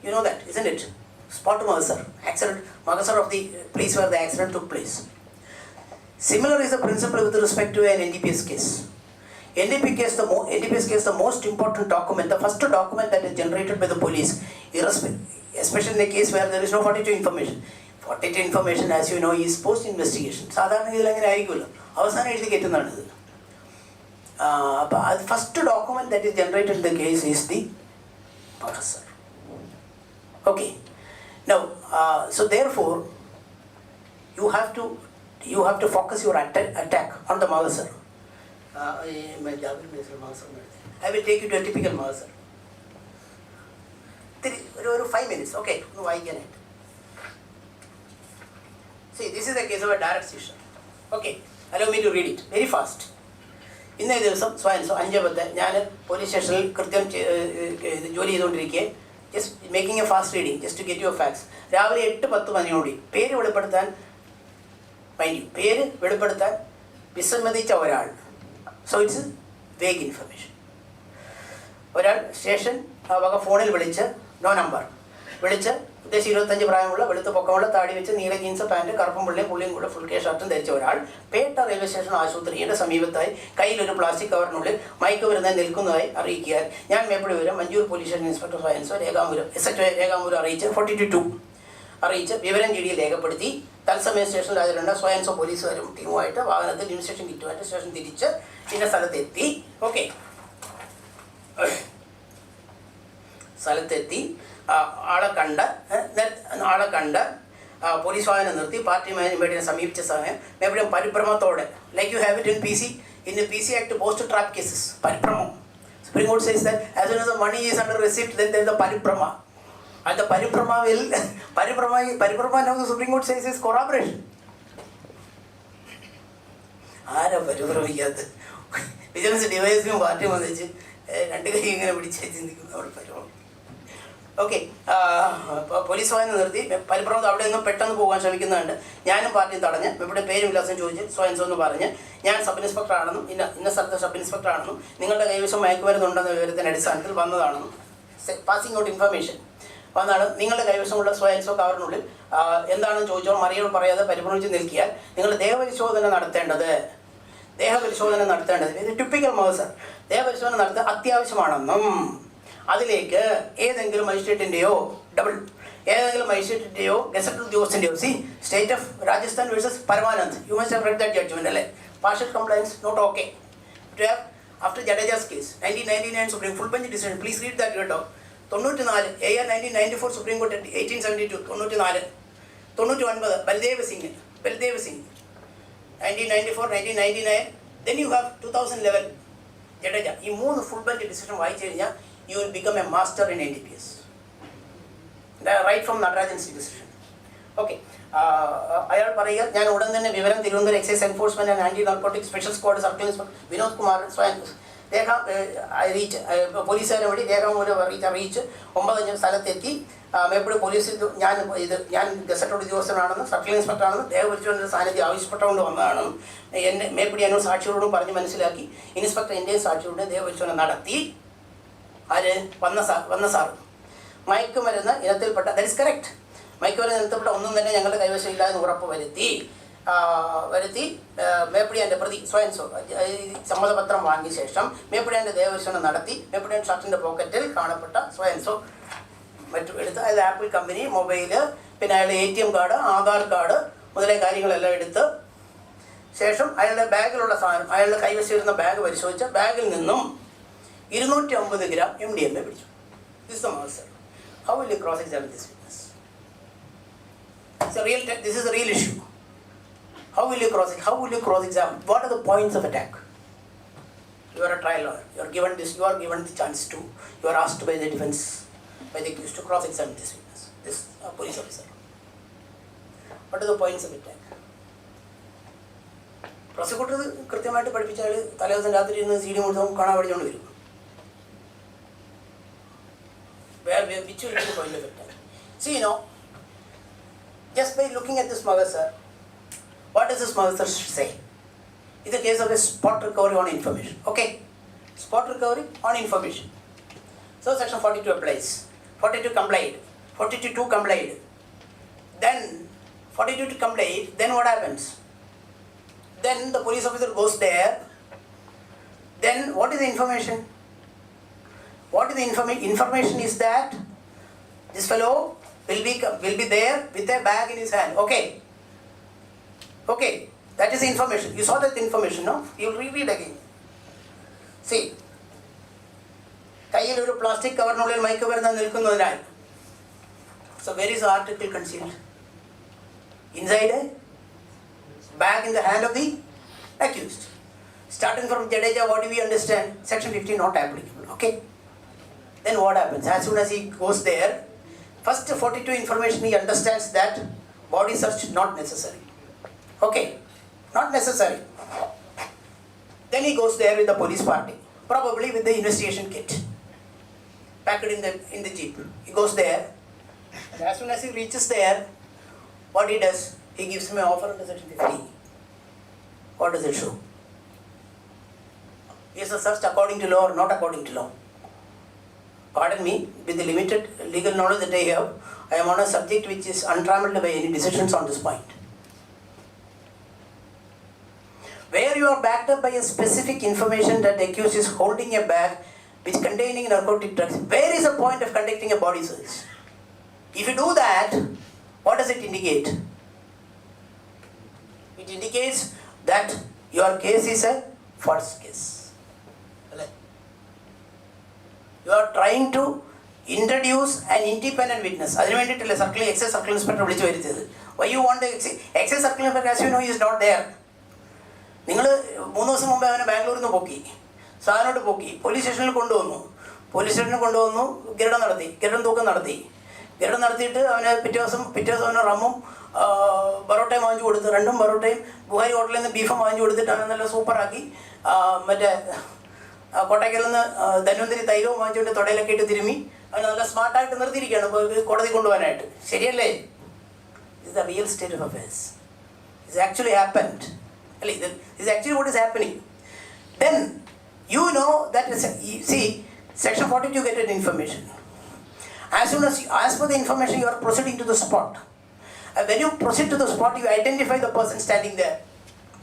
You know that, isn't it? Spot Magasar, Magasar of the place where the accident took place. Similar is the principle with respect to an NDPS case. NDPS case, the most important document, the first document that is generated by the police, especially in a case where there is no 42 information. 42 information, as you know, is post-investigation. The first document that is generated in the case is the Magasar. Okay. Now, so therefore, you have to focus your attack on the Magasar. I will take you to a typical Magasar. 5 minutes. Okay. No, I can. See, this is a case of a direct seizure. Okay. Allow me to read it very fast. In the ദിവസം so 5 ഞാൻ police സ്റ്റേഷനിൽ കൃത്യം ജോലി ചെയ്തുകൊണ്ടിരിക്കെ just making a fast reading just to get your facts. രാവിലെ 8:10 മണിയോടെ പേര് വെളിപ്പെടുത്താൻ വിസമ്മതിച്ച ഒരാൾ. So it's vague information. ഒരാൾ സ്റ്റേഷൻ വക ഫോണിൽ വിളിച്ച് നോ നമ്പർ വിളിച്ച് ഉദ്ദേശം 25 പ്രായമുള്ള വെളുത്ത പൊക്കമുള്ള താടി വെച്ച് നീല ജീൻസ് പാൻറ് കറുപ്പും പുള്ളിയും കൂടെ ഫുൾ കെ ഷർട്ടും ധരിച്ച ഒരാൾ പേട്ട റെയിൽവേ സ്റ്റേഷൻ ആശുപത്രിയുടെ സമീപത്തായി കയ്യിലൊരു പ്ലാസ്റ്റിക് കവറിനുള്ളിൽ മയക്കുമരുന്ന് നിൽക്കുന്നതായി അറിയിക്കാൻ ഞാൻ മേപ്പടി വിവരം മഞ്ചൂർ പോലീസ് സ്റ്റേഷൻ ഇൻസ്പെക്ടർ സ്വയൻസോ രേഖാമൂലം അറിയിച്ച് 42 അറിയിച്ച് വിവരം ജിഡിയിൽ രേഖപ്പെടുത്തി തത്സമയ സ്റ്റേഷനിൽ അതിലുണ്ട് സ്വയൻസോ പോലീസുകാരും ടീമുമായിട്ട് വാഹനത്തിൽ ഇൻവെസ്റ്റിഗേഷൻ കിറ്റുമായിട്ട് സ്റ്റേഷൻ തിരിച്ച് പിന്നെ സ്ഥലത്തെത്തി. ഓക്കെ, സ്ഥലത്തെത്തി ആളെ കണ്ട് പോലീസ് വാഹനം നിർത്തി പാർട്ടി മേഡിനെ സമീപിച്ച സമയം മേപ്പിടെ പരിഭ്രമത്തോടെ like you have it in PC Act post trap cases പരിഭ്രമം. Supreme Court says that as soon as the money is under receipt, then there is the paribrama. And the paribrama now the Supreme Court says is corroboration. ആരാ പരിഭ്രമിക്കാത്ത vigilance ഡിവൈഎസ്പിയും party വന്നിച്ച് രണ്ട് കൈ ഇങ്ങനെ പിടിച്ച് ചിന്തിക്കുന്നു അവിടെ പരിഭ്രമം. Okay, police വാഹനം നിർത്തി പരിഭ്രമം അവിടെ നിന്നും പെട്ടെന്ന് പോകാൻ ശ്രമിക്കുന്നുണ്ട്. ഞാനും പാർട്ടിയും തടഞ്ഞ് ഇവിടെ പേരും വിലാസം ചോദിച്ച് സ്വയംസോ എന്ന് പറഞ്ഞ് ഞാൻ സബ് ഇൻസ്പെക്ടർ ആണെന്നും ഇന്ന സ്ഥലത്തെ സബ് ഇൻസ്പെക്ടർ ആണെന്നും നിങ്ങളുടെ കൈവശം മയക്കുമരുന്നുണ്ടെന്ന വിവരത്തിൻ്റെ അടിസ്ഥാനത്തിൽ വന്നതാണെന്നും പാസിംഗ് ഔട്ട് ഇൻഫർമേഷൻ വന്നാണ്. നിങ്ങളുടെ കൈവശമുള്ള സ്വയംസോ കവറിനുള്ളിൽ എന്താണെന്ന് ചോദിച്ചോ മറിയോട് പറയാതെ പരിഭ്രമിച്ച് നിൽക്കിയാൽ നിങ്ങൾ ദേഹപരിശോധന നടത്തേണ്ടത് ഇത് ടിപ്പിക്കൽ മഹസർ. ദേഹപരിശോധന നടത്താൻ അത്യാവശ്യമാണെന്നും അതിലേക്ക് ഏതെങ്കിലും മജിസ്ട്രേറ്റിൻ്റെയോ ഗസറ്റ് ഉദ്യോഗസ്ഥൻ്റെയോ state of Rajasthan versus Paramanand, you must have read that judgment അല്ലേ? Partial compliance not okay to have after Jadeja's case 1999 supreme full bench decision. Please read that കേട്ടോ. 94 AR 1994 supreme court 1872 94 99 Baldev Singh 1994 1999 Then you have 2011, Jadeja. You move the full bench decision, you will become a master in NDPS. Right from Natarajan's decision. Okay. അയാൾ പറയുക, ഞാൻ ഉടൻ തന്നെ വിവരം Thiruvananthapuram excise enforcement and anti narcotic special squad circle inspector Vinod Kumar രേഖ reach പോലീസുകാരെ വഴി രേഖാമൂലം അറിയിച്ച് 9 സ്ഥലത്തെത്തി. മേപ്പടി പോലീസ് ഞാൻ ഗസറ്റഡ് ഉദ്യോഗസ്ഥനാണെന്ന് സർക്കിൾ ഇൻസ്പെക്ടറാണെന്ന് ദേവപരിശോധന സാന്നിധ്യം ആവശ്യപ്പെട്ടുകൊണ്ട് വന്നതാണെന്നും എന്നെ മേപ്പടി എന്നോട് സാക്ഷിയോടും പറഞ്ഞ് മനസ്സിലാക്കി. ഇൻസ്പെക്ടർ എൻ്റെയും സാക്ഷിയോടും ദേവപരിശോധന നടത്തി. ആര് വന്ന സാർ മയക്കുമരുന്ന് ഇനത്തിൽപ്പെട്ട, ദാറ്റ് ഇസ് കറക്റ്റ്, മയക്കുമരുന്ന് ഇനത്തിൽപ്പെട്ട ഒന്നും തന്നെ ഞങ്ങളുടെ കൈവശമില്ല എന്ന് ഉറപ്പ് വരുത്തി മേപ്പടിയാൻ്റെ പ്രതി സ്വയം സമ്മതപത്രം വാങ്ങിയ ശേഷം മേപ്പടിയാൻ്റെ ദേവപരിശോധന നടത്തി. മേപ്പടിയാൻ ഷർട്ടിൻ്റെ പോക്കറ്റിൽ കാണപ്പെട്ട സ്വയംസോ മറ്റും എടുത്ത്, അതായത് ആപ്പിൾ കമ്പനി മൊബൈല്, പിന്നെ അയാളുടെ ATM കാർഡ്, ആധാർ കാർഡ് മുതലായ കാര്യങ്ങളെല്ലാം എടുത്ത് ശേഷം അയാളുടെ ബാഗിലുള്ള സാധനം, അയാളുടെ കൈവശിരുന്ന ബാഗ് പരിശോധിച്ച ബാഗിൽ നിന്നും 250 ഗ്രാം MDMA പിടിച്ചു. This is the master. How will you cross-examine this witness? This is a real issue. How will you cross-examine? What are the points of attack? You are a trial lawyer. You are given the chance to. You are asked by the defense, by the accused, to cross-examine this witness, this police officer. What are the points of attack? Prosecutor കൃത്യമായിട്ട് പഠിപ്പിച്ചാൽ തലേദിവസം രാത്രി ഇരുന്ന് CD മുഴുവൻ കാണാൻ പഠിച്ചുകൊണ്ട് വരും. Which will be the point of attack? See, just by looking at this mother, sir, what does this mother say? It's a case of a spot recovery on information. Okay? Spot recovery on information. So section 42 applies. 42 complied. 42 complied. Then 42 complied. Then what happens? Then the police officer goes there. Then what is the information? What is the information is that this fellow will be there with a bag in his hand. Okay, that is the information. You saw that information, no? You will read again. See, കയ്യിൽ ഒരു plastic കവറിനുള്ളിൽ മയക്കുമരുന്ന് നിൽക്കുന്നതിനാൽ. So where is the article concealed? Inside a bag in the hand of the accused. Starting from Jadeja, what do we understand? Section 15 not applicable. Okay. Then what happens? As soon as he goes there, first 42 information he understands that body search not necessary. Okay, not necessary. Then he goes there with the police party, probably with the investigation kit, packed in the jeep. He goes there, and as soon as he reaches there, what he does? He gives him an offer under section 50. What does it show? Is the search according to law or not according to law? Pardon me, with the limited legal knowledge that I have, I am on a subject which is untrammeled by any decisions on this point. Where you are backed up by a specific information that the accused is holding a bag which containing narcotic drugs, where is the point of conducting a body search? If you do that, what does it indicate? It indicates that your case is a false case. You are trying to introduce an independent witness. അതിന് വേണ്ടിയിട്ടില്ല excise circle inspector വിളിച്ചു വരുത്തിയത്. Why you want the excise circle inspector, as you know, he is not there. നിങ്ങൾ 3 ദിവസം മുമ്പേ അവനെ ബാംഗ്ലൂരിൽ നിന്ന് പൊക്കി, സാധനോട്ട് പൊക്കി, പോലീസ് സ്റ്റേഷനിൽ കൊണ്ടുവന്നു. ഗരുഡൻ തൂക്കം നടത്തി. ഗരുഡൻ നടത്തിയിട്ട് അവന് പിറ്റേ ദിവസം അവന് റമ്മും ബറോട്ടയും വാങ്ങിച്ചു കൊടുത്ത്, 2 ബറോട്ടയും ബുഹാരി ഹോട്ടലിൽ നിന്ന് ബീഫും വാങ്ങിച്ചു കൊടുത്തിട്ട് അവനെ നല്ല സൂപ്പറാക്കി. മറ്റേ കോട്ടയ്ക്കലിൽ നിന്ന് ധന്വന്തരി തൈലവും വാങ്ങിച്ചുകൊണ്ട് തൊടയിലൊക്കെ ഇട്ട് തിരുമ്മി അവന് നല്ല സ്മാർട്ടായിട്ട് നിർത്തിയിരിക്കുകയാണ് കോടതി കൊണ്ടുപോകാനായിട്ട്. ശരിയല്ലേ? This is the real state of affairs. This actually happened. This is actually what is happening. Then you know that, see, section 42 you get an information. As soon as per the information you are proceeding to the spot. And when you proceed to the spot, you identify the person standing there.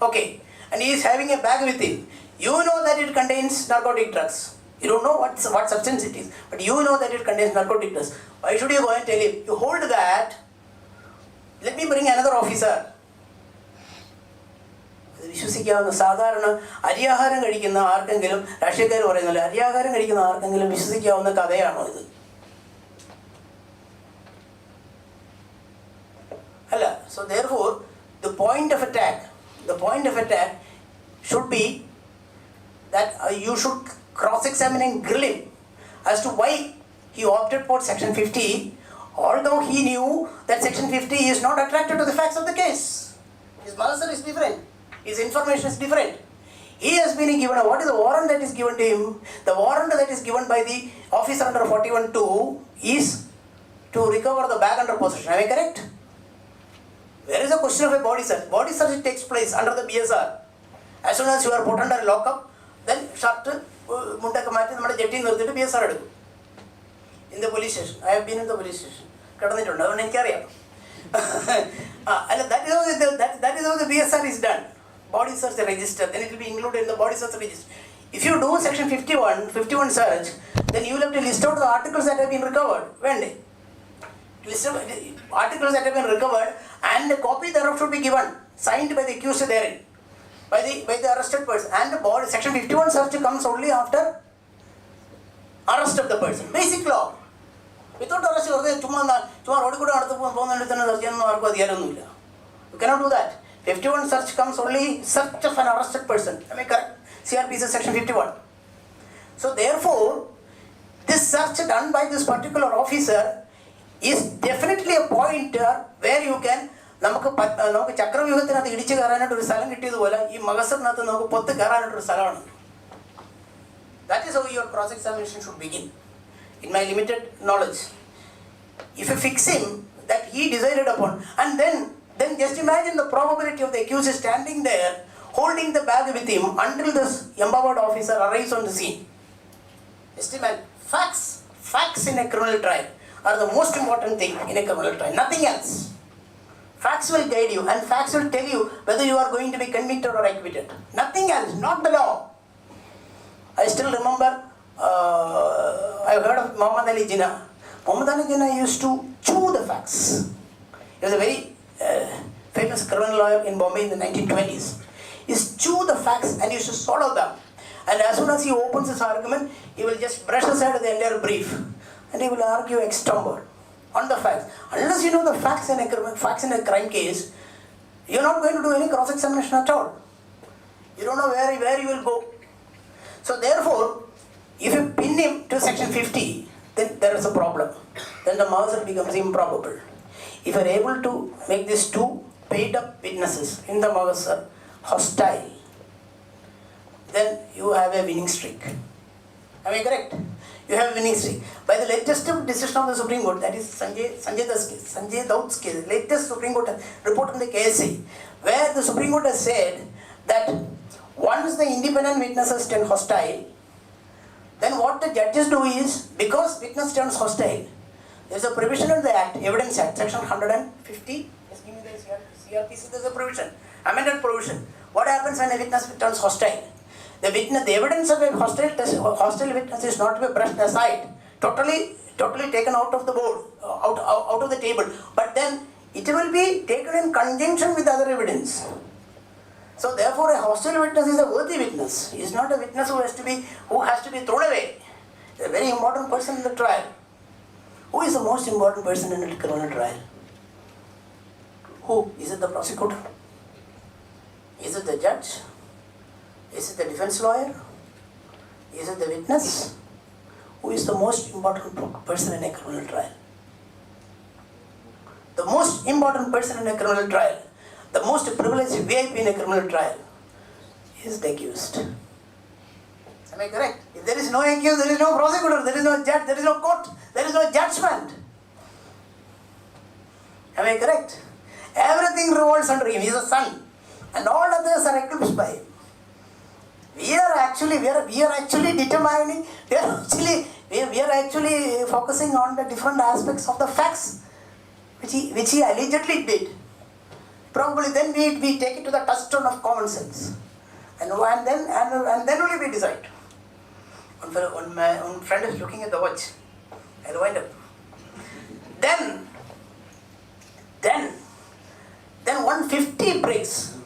Okay, and he is having a bag with him. You know that it contains narcotic drugs. You don't know what substance it is, but you know that it contains narcotic drugs. Why should you go and tell him? You hold that. Let me bring another officer. വിശ്വസിക്കാവുന്ന സാധാരണ അരിയാഹാരം കഴിക്കുന്ന ആർക്കെങ്കിലും, രാഷ്ട്രീയക്കാർ പറയുന്നില്ല, അരിയാഹാരം കഴിക്കുന്ന ആർക്കെങ്കിലും വിശ്വസിക്കാവുന്ന കഥയാണോ ഇത്? അല്ല. So therefore the point of attack should be that you should cross-examine and grill him as to why he opted for section 50, although he knew that section 50 is not attracted to the facts of the case. His master is different, his information is different. He has been given what is the warrant that is given to him? The warrant that is given by the officer under 41(2) is to recover the bag under possession. Am I correct? There is a question of a body search. Body search takes place under the BSR. As soon as you are put under lockup, then shirt, munda kamati, namade jetty nirthittu BSR edukku. In the police station. I have been in the police station. Kadannittundu. Adondu enikku that is how the BSR is done. Body search register, then it will be included in the body search register. If you do section 51 search, then you will have to list out the articles that have been recovered. When? List of articles that have been recovered, and a copy thereof should be given, signed by the accused therein, by the arrested person. And the body section 51 search comes only after arrest of the person. Basic law. Without arrest, you cannot do that. 51 search comes only search of an arrested person. Am I correct? CRPC section 51. So therefore, this search done by this particular officer is definitely a pointer where you can ചക്രവ്യൂഹത്തിനകത്ത് ഇടിച്ചു കയറാനായിട്ട് ഒരു സ്ഥലം കിട്ടിയതുപോലെ ഈ മഗസറിനകത്ത് നമുക്ക് പൊത്ത് കയറാനായിട്ടൊരു സ്ഥലമാണ്. That is how your cross-examination should begin, in my limited knowledge. If you fix him that he decided upon, and then just imagine the probability of the accused standing there holding the bag with him until this empowered officer arrives on the scene. Estimate facts in a criminal trial are the most important thing in a criminal trial, nothing else. Facts will guide you, and facts will tell you whether you are going to be convicted or acquitted. Nothing else, not the law. I still remember, I heard of Muhammad Ali Jinnah. Muhammad Ali Jinnah used to chew the facts. He was a very famous criminal lawyer in Bombay in the 1920s. He used to chew the facts and used to swallow them. And as soon as he opens his argument, he will just brush aside the entire brief, and he will argue extempore on the facts. Unless you know the facts in a crime case, you are not going to do any cross-examination at all. You don't know where you will go. So therefore, if you pin him to section 50, then there is a problem. Then the murder becomes improbable. If you are able to make these two paid up witnesses in the murder hostile, then you have a winning streak. Am I correct? You have a winning streak. By the latest decision of the Supreme Court, that is Sanjay Daud's case, latest Supreme Court report on the KHCAA, where the Supreme Court has said that once the independent witnesses turn hostile, then what the judges do is, because witness turns hostile, there is a provision in the Act, Evidence Act, section 150, just give me the CRPC, there is a provision, amended provision. What happens when a witness turns hostile? The evidence of a hostile witness is not to be brushed aside, totally taken out of the board, out of the table. But then it will be taken in conjunction with other evidence. So therefore, a hostile witness is a worthy witness. He is not a witness who has to be thrown away. He is a very important person in the trial. Who is the most important person in a criminal trial? Who? Is it the prosecutor? Is it the judge? Is it the defense lawyer? Is it the witness? Who is the most important person in a criminal trial? The most important person in a criminal trial, the most privileged VIP in a criminal trial, is the accused. Am I correct? If there is no accused, there is no prosecutor, there is no judge, there is no court, there is no judgment. Am I correct? Everything revolves under him. He is a son, and all others are eclipsed by him. We are actually determining, we are actually focusing on the different aspects of the facts which he allegedly did. Probably then we take it to the touchstone of common sense, and then only we decide. One friend is looking at the watch. I'll wind up. Then 150 breaks.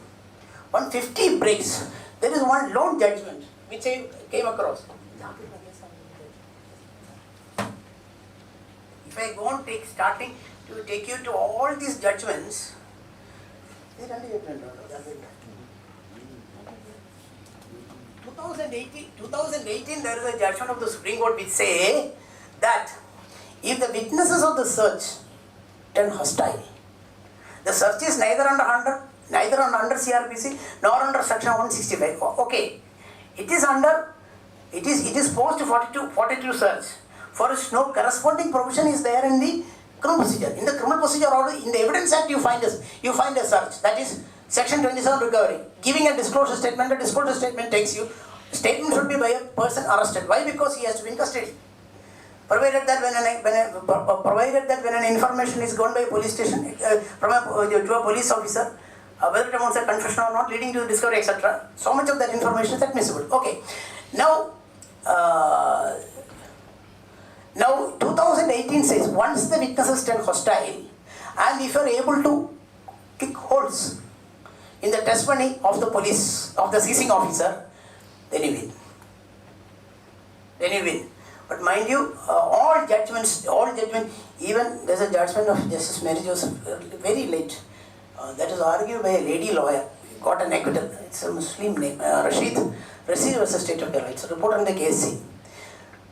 150 breaks. There is one lone judgment which I came across. If I go on starting to take you to all these judgments, 2018 there is a judgment of the Supreme Court which say that if the witnesses of the search turn hostile, the search is neither under CRPC nor under section 165. Okay, it is post 42 search, for which no corresponding provision is there in the criminal procedure. In the criminal procedure order, in the Evidence Act, you find a search, that is section 27 recovery, giving a disclosure statement. The disclosure statement takes you. Statement should be by a person arrested. Why? Because he has to be in custody. Provided that when an information is gone by a police station to a police officer, whether it amounts a confession or not, leading to the discovery, etc., so much of that information is admissible. Okay. Now 2018 says once the witnesses turn hostile, and if you are able to kick holes in the testimony of the police, of the seizing officer, then you win. But mind you, all judgments, even there's a judgment of Justice Mary Joseph very late, that is argued by a lady lawyer, got an acquittal. It's a Muslim name, Rashid versus State of Kerala. It's a report on the KHCAA.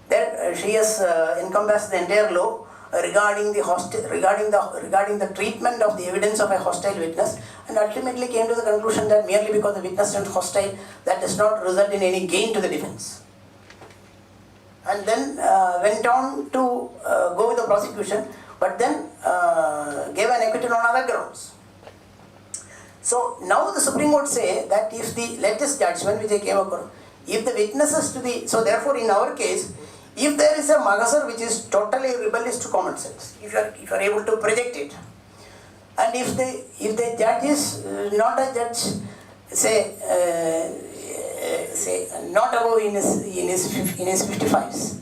There she has encompassed the entire law regarding the treatment of the evidence of a hostile witness, and ultimately came to the conclusion that merely because the witness turned hostile, that does not result in any gain to the defense. And then went on to go with the prosecution, but then gave an acquittal on other grounds. So now the Supreme Court say that if the latest judgment which I came across, if the witnesses to the, so therefore in our case, if there is a magasar which is totally rebellious to common sense, if you are able to project it, and if the judge is not a judge, say not above in his 55s,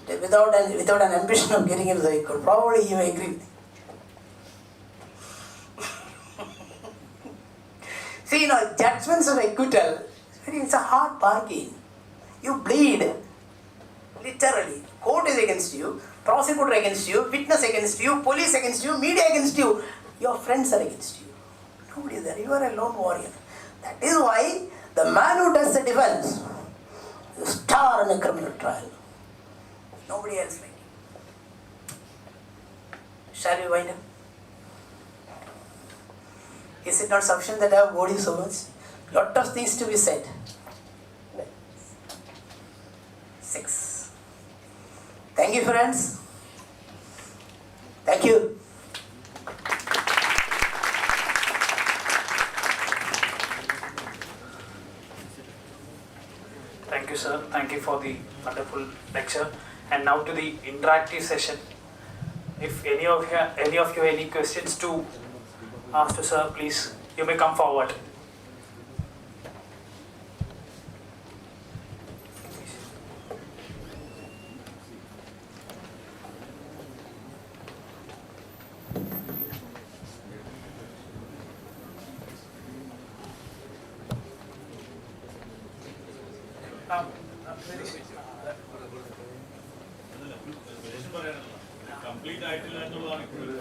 without an ambition of getting into the High Court, probably he may agree with me. See, judgments of acquittal, it's a hard bargain. You bleed, literally. Court is against you, prosecutor against you, witness against you, police against you, media against you. Your friends are against you. Nobody is there. You are a lone warrior. That is why the man who does the defense is a star in a criminal trial. Nobody else like him. Shall we wind up? Is it not sufficient that I have bored you so much? Lot of things to be said. 6. Thank you, friends. Thank you. Thank you, sir. Thank you for the wonderful lecture. And now to the interactive session. If any of you have any questions to ask to sir, please, you may come forward. Complete ആയിട്ടില്ല എന്നുള്ളതാണ് ഇപ്പോഴും.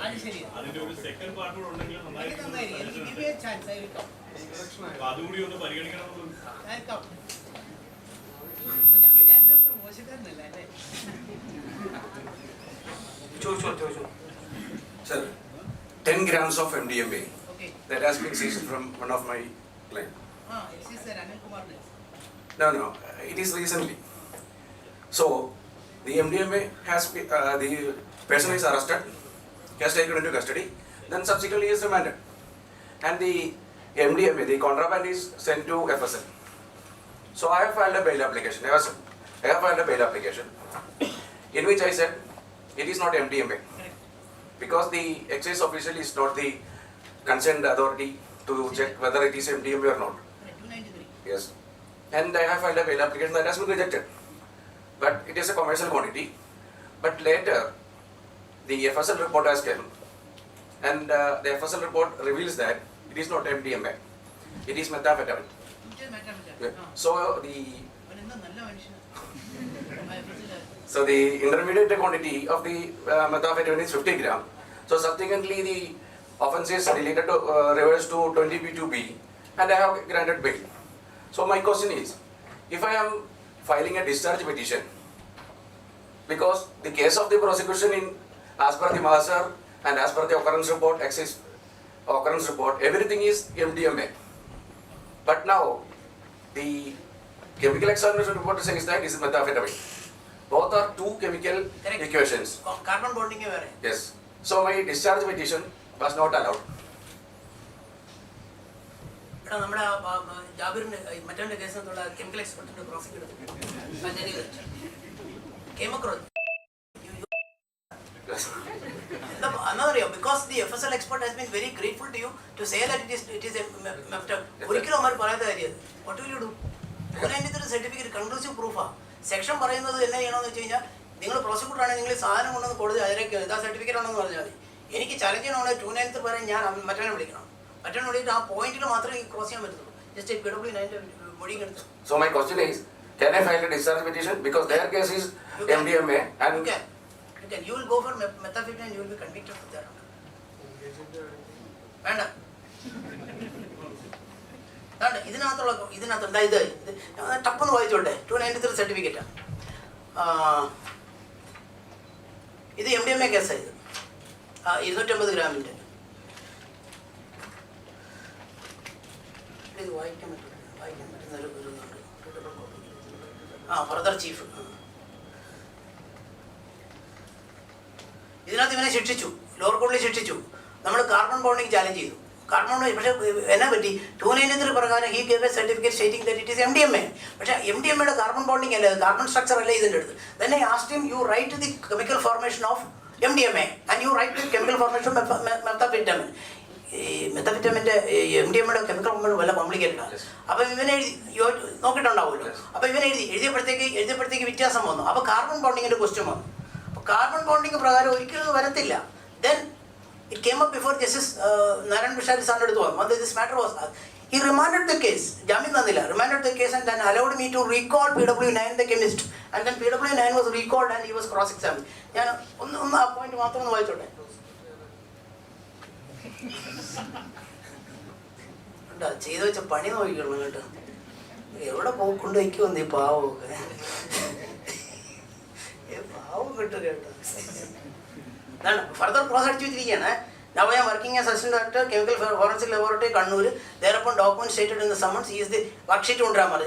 അതിന്റെ ഒരു second part കൂടെ ഉണ്ടെങ്കിൽ നന്നായിരിക്കും. അപ്പൊ അതുകൂടി ഒന്ന് പരിഗണിക്കണം. Sir, 10 grams of MDMA that has been seized from one of my clients. No, it is recently. So, the MDMA has been, the person is arrested, he has taken into custody, then subsequently is remanded. And the MDMA, the contraband is sent to FSL. So I have filed a bail application, in which I said, it is not MDMA. Because the excise official is not the concerned authority to check whether it is MDMA or not. Yes. And I have filed a bail application that has been rejected. But it is a commercial quantity. But later, the FSL report has come, and the FSL report reveals that it is not MDMA, it is methamphetamine. Yeah. So the intermediate quantity of the methamphetamine is 50 gram. So subsequently the offences related to reversed to 20B2B, and I have granted bail. So my question is, if I am filing a discharge petition, because the case of the prosecution in as per the Mahasar and as per the occurrence report, occurrence report, everything is MDMA. But now the chemical examination report says that it is methamphetamine. Both are two chemical Correct. equations. Carbon bonding is very. Yes. So my discharge petition was not allowed. എടാ നമ്മുടെ ജാബിറിന്റെ മറ്റവന്റെ കേസിനകത്തുള്ള chemical എക്സ്പെർട്ടിന്റെ prosecutor എന്താ because the FSL expert has been very grateful to you to say that it is ഒരിക്കലും അവർ പറയാത്ത കാര്യം. What will you do? 293 certificate conclusive പ്രൂഫാ. Section പറയുന്നത് എന്നാ ചെയ്യണമെന്ന് വെച്ച് കഴിഞ്ഞാൽ നിങ്ങൾ പ്രോസിക്യൂട്ടർ ആണെങ്കിൽ നിങ്ങൾ സാധനം കൊണ്ടുവന്ന് കൊടുത്ത് അതിലേക്ക് ഇതാ സർട്ടിഫിക്കറ്റ് ഉണ്ടെന്ന് പറഞ്ഞാൽ മതി. എനിക്ക് ചലഞ്ച് ചെയ്യണമെങ്കിൽ 293 പറയാൻ ഞാൻ മറ്റവനെ വിളിക്കണം. മറ്റവനെ വിളിച്ചിട്ട് ആ പോയിന്റിൽ മാത്രമേ ക്രോസ് ചെയ്യാൻ പറ്റുള്ളൂ. ജസ്റ്റ് PW9 മൊഴിയും എടുത്ത്. So my question is, can I file a discharge petition because their case is MDMA and you can. You will go for methamphetamine and you will be convicted for that. വേണ്ട ഇതിനകത്തുള്ള ഇത് ടപ്പെന്ന് വായിച്ചോട്ടെ. 293 സർട്ടിഫിക്കറ്റാണ്. ഇത് MDMA കേസാണ്. ഇത് 250 ഗ്രാമിൻ്റെ. ഇത് വായിക്കാൻ പറ്റുന്ന ഒരു ഫർദർ ചീഫ്. ഇതിനകത്ത് ഇവനെ ശിക്ഷിച്ചു, ലോവർ കോടതി ശിക്ഷിച്ചു. നമ്മൾ കാർബൺ ബോണ്ടിങ് ചാലഞ്ച് ചെയ്തു. കാർബൺ ബോണ്ടിങ് പക്ഷേ എന്നാ പറ്റി 293 പ്രകാരം he gave A certificate stating that it is MDMA. പക്ഷേ MDMAയുടെ കാർബൺ ബോണ്ടിങ് അല്ലേ, കാർബൺ സ്ട്രക്ചർ അല്ലേ ഇതിൻ്റെ അടുത്ത്. then I asked him, you write the chemical formation of MDMA and you write the chemical formation of methamphetamine. ഈ മെത്തഫെറ്റമിൻ്റെ MDMAയുടെ chemical formation വല്ല complicated ആണ്. അപ്പം ഇവനെ എഴുതി നോക്കിയിട്ടുണ്ടാവുമല്ലോ. അപ്പം ഇവനെ എഴുതിയപ്പോഴത്തേക്ക് വ്യത്യാസം വന്നു. അപ്പോൾ കാർബൺ ബോണ്ടിങ്ങിൻ്റെ ക്വസ്റ്റ്യൻ വന്നു. അപ്പോൾ കാർബൺ ബോണ്ടിങ് പ്രകാരം ഒരിക്കലും വരത്തില്ല. Then it came up before Justice Narayan Bishari സാറിൻ്റെ അടുത്ത് വന്നു. this matter was he remanded the case. ജാമ്യം തന്നില്ല. remanded the case and then allowed me to recall PW9 the chemist and then PW9 was recalled and he was cross examined. ഞാൻ ഒന്ന് ആ point മാത്രം ഒന്ന് വായിച്ചോട്ടെ. ചെയ്തു വെച്ച പണി നോക്കിക്കണം കേട്ടോ. എവിടെ കൊണ്ട് വയ്ക്കുമെന്ന് ഈ പാവമൊക്കെ പാവം കിട്ടും കേട്ടോ. ഫർദർ പ്രോസസ് അടിച്ചു വെച്ചിരിക്കുകയാണ്. Now I am working as assistant director chemical forensic laboratory Kannur. Thereupon documents stated in the summons is the worksheet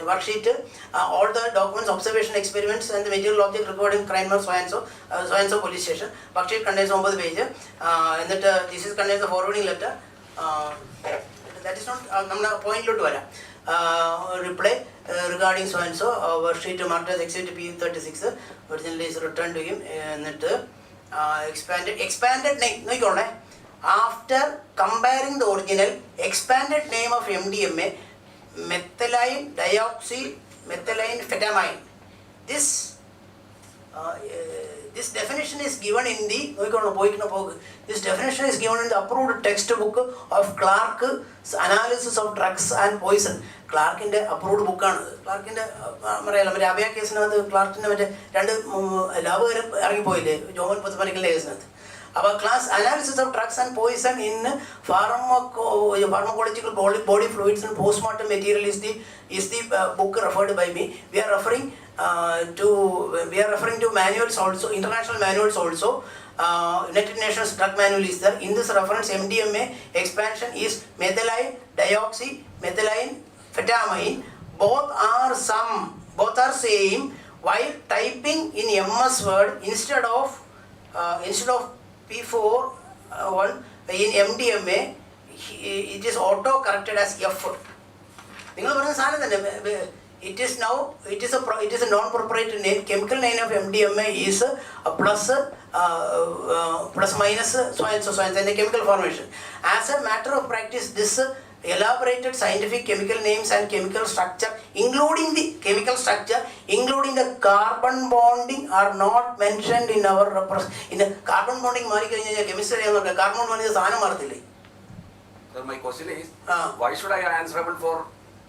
worksheet all the documents, observation experiments and the material object recording crime of so and so police station. Worksheet contains 9 pages and that this is contains the forwarding letter. That is not namna point lotu vara reply regarding so and so worksheet marked as exhibit P36 originally is returned to him and that expanded name നോക്കിക്കോളേ. After comparing the original expanded name of MDMA, methylene dioxymethylenephetamine. This definition is given in the this definition is given in the approved textbook of Clark's analysis of drugs and poison. ക്ലാർക്കിൻ്റെ approved ബുക്കാണ്. ക്ലാർക്കിൻ്റെ അറിയാലോ മറ്റേ അഭയ കേസിനകത്ത് ക്ലാർക്കിൻ്റെ മറ്റേ 2 ലാബുകാരും ഇറങ്ങിപ്പോയില്ലേ ജോമൻ പുത്തപ്പനിക്കലിൻ്റെ കേസിനകത്ത്. അപ്പോൾ class analysis of drugs and poison in pharmacological body fluids and postmortem material is the book referred by me. We are referring to manuals also, international manuals also. United Nations drug manual is there. In this reference, MDMA expansion is methylene dioxymethylenephetamine. Both are same. While typing in MS Word instead of P4 in MDMA, it is auto corrected as F. നിങ്ങൾ പറഞ്ഞ സാധനം തന്നെ. It is a non-proprietary name. Chemical name of MDMA is plus minus so and so and the chemical formation. As a matter of practice, this elaborated scientific chemical names and chemical structure, including the carbon bonding, are not mentioned in our in the carbon bonding. Chemistry carbon bonding is saanam marthille. So my question is, why should I answerable for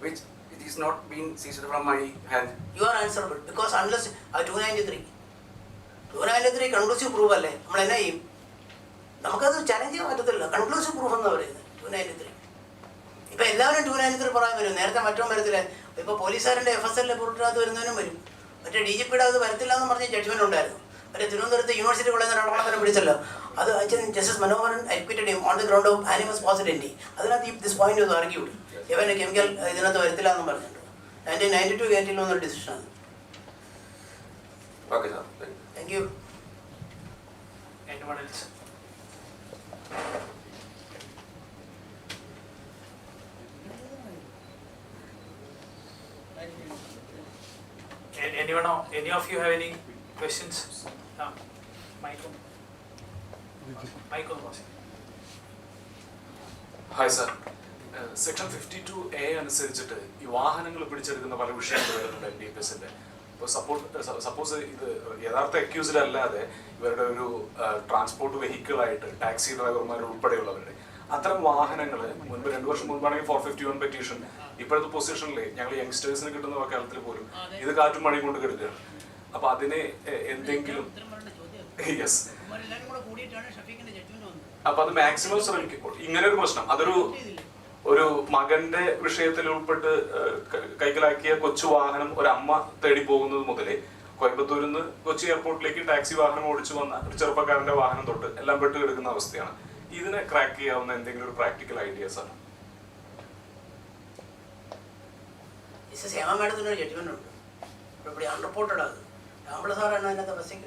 which it is not being seized from my hand? You are answerable because unless 293 conclusive proof അല്ലേ നമ്മൾ എന്നാ ചെയ്യും? നമുക്കത് challenge ചെയ്യാൻ പറ്റത്തില്ല. Conclusive proof എന്ന് പറയുന്നത് 293. ഇപ്പം എല്ലാവരും 293 പറയാൻ വരും. നേരത്തെ മറ്റോ വരത്തില്ലേ ഇപ്പോൾ പോലീസുകാരൻ്റെ FSL റിപ്പോർട്ടിനകത്ത് വരുന്നതിനും വരും. മറ്റേ DGPയുടെ അത് വരത്തില്ല എന്ന് പറഞ്ഞ ജഡ്ജ്മെൻറ്റ് ഉണ്ടായിരുന്നു. മറ്റേ തിരുവനന്തപുരത്ത് യൂണിവേഴ്സിറ്റി കോളേജിൽ നിന്ന് രണ്ടെണ്ണത്തിനെ പിടിച്ചല്ലോ, അത് justice Manoharan acquitted him on the ground of animus positivity. അതിനകത്ത് ദിസ് പോയിന്റ് ഒന്ന് ആർഗ്യൂഡ്, ഇവൻ്റെ കെമിക്കൽ ഇതിനകത്ത് വരത്തില്ല എന്ന് പറഞ്ഞിട്ടുണ്ട്. 1992 കേരളത്തിൽ വന്നൊരു ഡിസിഷനാണ്. Okay sir, thank you. Anyone else? Any of you have any questions? Michael. Hi sir, section 52A അനുസരിച്ചിട്ട് ഈ വാഹനങ്ങൾ പിടിച്ചെടുക്കുന്ന പല വിഷയങ്ങൾ വരുന്നുണ്ട് NDPSന്റെ. ഇപ്പോൾ സപ്പോസ് ഇത് യഥാർത്ഥ അക്യൂസ്ഡ് അല്ലാതെ ഇവരുടെ ഒരു ട്രാൻസ്പോർട്ട് വെഹിക്കിളായിട്ട് ടാക്സി ഡ്രൈവർമാർ ഉൾപ്പെടെയുള്ളവരുടെ അത്തരം വാഹനങ്ങൾ മുൻപ് 2 വർഷം മുൻപാണെങ്കിൽ 451 പെറ്റീഷൻ, ഇപ്പോഴത്തെ പൊസിഷനിൽ ഞങ്ങൾ യങ്സ്റ്റേഴ്സിന് കിട്ടുന്ന കാലത്തിൽ പോലും ഇത് കാറ്റും മഴയും കൊണ്ട് കിടക്കുകയാണ്. അപ്പൊ അതിന് എന്തെങ്കിലും യെസ്, അപ്പൊ അത് മാക്സിമം ശ്രമിക്കുമ്പോൾ ഇങ്ങനെ ഒരു പ്രശ്നം, ഒരു മകന്റെ വിഷയത്തിൽ ഉൾപ്പെട്ട് കൈക്കലാക്കിയ കൊച്ചു വാഹനം ഒരു അമ്മ തേടി പോകുന്നത് മുതലേ കോയമ്പത്തൂരിൽ നിന്ന് കൊച്ചി എയർപോർട്ടിലേക്ക് ടാക്സി വാഹനം ഓടിച്ചു വന്ന ഒരു ചെറുപ്പക്കാരന്റെ വാഹനം തൊട്ട് എല്ലാം പെട്ട് കിടക്കുന്ന അവസ്ഥയാണ്. ഇതിനെ ക്രാക്ക് ചെയ്യാവുന്ന എന്തെങ്കിലും ഒരു പ്രാക്ടിക്കൽ ഐഡിയാസ് ആണ്? ഹേമ മാഡത്തിനൊരു ജഡ്ജ്മെന്റ് ഉണ്ട്, ഇവിടെ അൺറിപ്പോർട്ടഡ് അത്. രാമപിള്ള സാറാണ് അതിനകത്ത് പ്രസിഡന്റ്